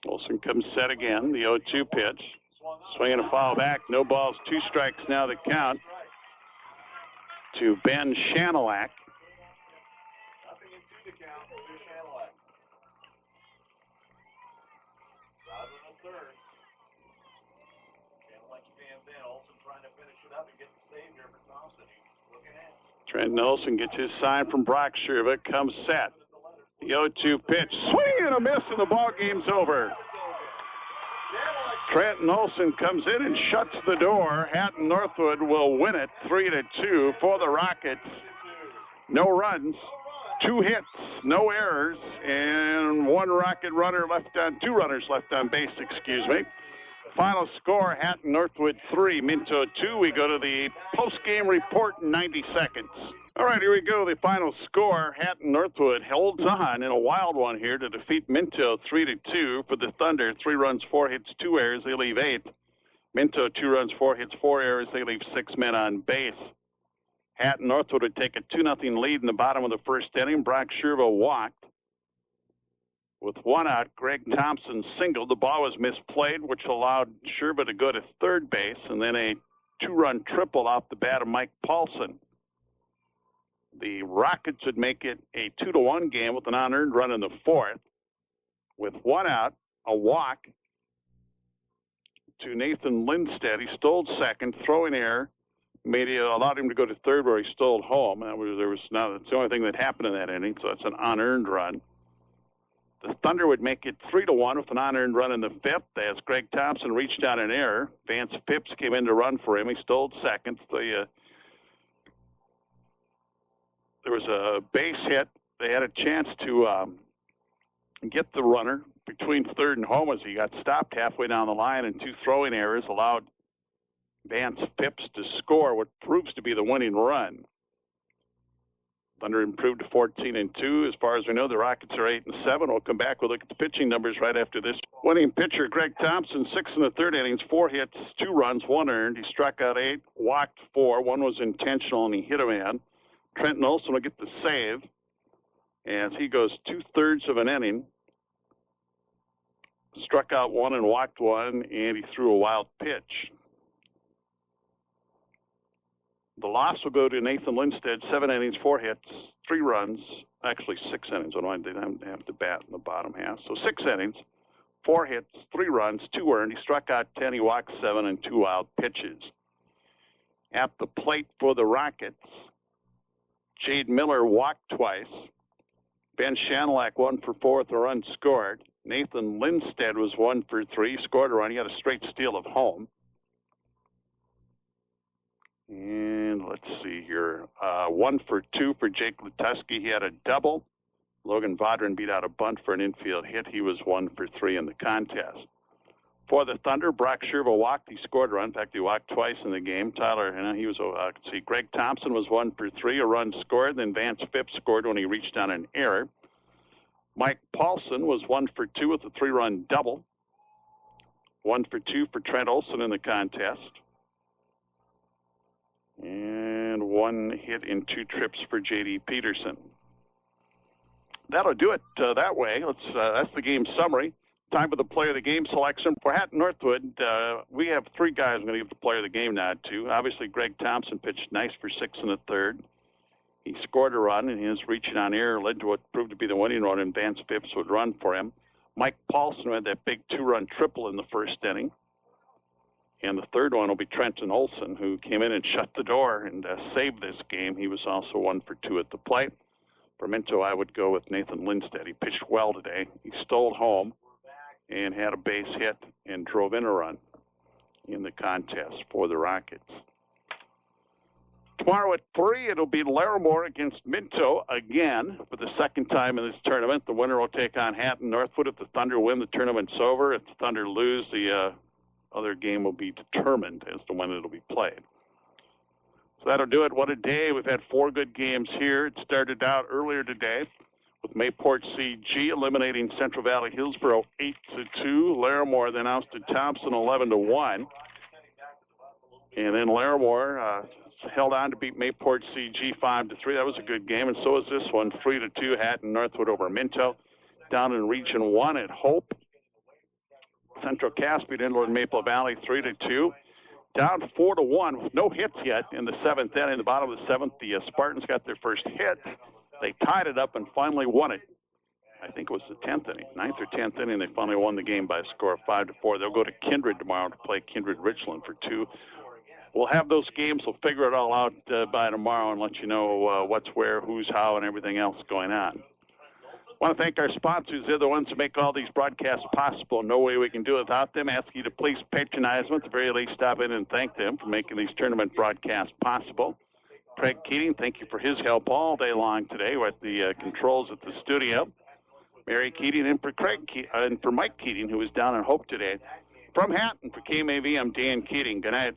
Olson comes set again. The 0-2 pitch. Swinging a foul back. No balls, 2 strikes now the count to Ben Shanilak. Trenton Olson gets his sign from Brock Sherva. Comes set. The 0-2 pitch. Swing and a miss, and the ball game's over. Trenton Olson comes in and shuts the door. Hatton-Northwood will win it 3-2 for the Rockets. No runs, 2 hits, no errors, and 1 Rocket runner left on, 2 runners left on base, excuse me. Final score, Hatton-Northwood 3, Minto 2. We go to the post-game report in 90 seconds. All right, here we go. The final score, Hatton-Northwood holds on in a wild one here to defeat Minto 3-2 for the Thunder. 3 runs, 4 hits, 2 errors. They leave 8. Minto 2 runs, 4 hits, 4 errors. They leave 6 men on base. Hatton-Northwood would take a 2-0 lead in the bottom of the first inning. Brock Sherva walked. With 1 out, Greg Thompson singled. The ball was misplayed, which allowed Sherva to go to third base, and then a 2-run triple off the bat of Mike Paulson. The Rockets would make it a 2-1 game with an unearned run in the 4th. With 1 out, a walk to Nathan Lindstedt. He stole second, throwing error. Allowed him to go to third where he stole home. That's the only thing that happened in that inning, so that's an unearned run. The Thunder would make it 3-1 with an unearned run in the 5th as Greg Thompson reached out an error. Vance Phipps came in to run for him. He stole second. There was a base hit. They had a chance to get the runner between third and home as he got stopped halfway down the line, and 2 throwing errors allowed Vance Phipps to score what proves to be the winning run. Thunder improved to 14-2. As far as we know, the Rockets are 8-7. We'll come back. We'll look at the pitching numbers right after this. Winning pitcher Greg Thompson, 6 in the third innings, 4 hits, 2 runs, 1 earned. He struck out 8, walked 4. 1 was intentional, and he hit a man. Trenton Olson will get the save as he goes 2/3 of an inning. Struck out 1 and walked 1, and he threw a wild pitch. The loss will go to Nathan Lindstedt, 7 innings, 4 hits, 3 runs, actually 6 innings. I didn't have to bat in the bottom half. So 6 innings, 4 hits, 3 runs, 2 earned. He struck out 10, he walked 7, and 2 wild pitches. At the plate for the Rockets, Jade Miller walked twice. Ben Shanilak 1 for 4 with a run scored. Nathan Lindstedt was 1 for 3, scored a run. He had a straight steal of home. And let's see here. 1 for 2 for Jake Lutuski. He had a double. Logan Vodrin beat out a bunt for an infield hit. He was 1 for 3 in the contest. For the Thunder, Brock Sherva walked. He scored a run. In fact, he walked twice in the game. He was, Greg Thompson was 1 for 3. A run scored. Then Vance Phipps scored when he reached on an error. Mike Paulson was 1 for 2 with a 3-run double. 1 for 2 for Trent Olson in the contest. And 1 hit in 2 trips for J.D. Peterson. That'll do it that way. That's the game summary. Time for the player of the game selection. For Hatton-Northwood, we have 3 guys I'm going to give the player of the game nod to. Obviously, Greg Thompson pitched nice for 6 in the third. He scored a run, and his reaching on air led to what proved to be the winning run, and Vance Phipps would run for him. Mike Paulson had that big 2-run triple in the first inning. And the third one will be Trenton Olson, who came in and shut the door and saved this game. He was also 1 for 2 at the plate. For Minto, I would go with Nathan Lindstedt. He pitched well today. He stole home and had a base hit and drove in a run in the contest for the Rockets. Tomorrow at 3, it'll be Larimore against Minto again for the second time in this tournament. The winner will take on Hatton-Northwood. If the Thunder win, the tournament's over. If the Thunder lose, the other game will be determined as to when it'll be played. So that'll do it. What a day. We've had 4 good games here. It started out earlier today with Mayport CG eliminating Central Valley Hillsboro 8-2. Larimore then ousted Thompson 11-1. And then Larimore held on to beat Mayport CG 5-3. That was a good game, and so is this one, 3-2. Hatton-Northwood over Minto. Down in Region 1 at Hope, Central Cass beat Inland Maple Valley 3-2. Down 4-1 with no hits yet in the 7th inning. In the bottom of the 7th, the Spartans got their first hit. They tied it up and finally won it. I think it was the 10th inning, 9th or 10th inning. They finally won the game by a score of 5-4. They'll go to Kindred tomorrow to play Kindred Richland for 2. We'll have those games. We'll figure it all out by tomorrow and let you know what's where, who's how, and everything else going on. I want to thank our sponsors. They're the ones who make all these broadcasts possible. No way we can do it without them. Ask you to please patronize them. At the very least, stop in and thank them for making these tournament broadcasts possible. Craig Keating, thank you for his help all day long today with the controls at the studio. Mary Keating and for Mike Keating, who was down in Hope today. From Hatton, for KMAV, I'm Dan Keating. Good night.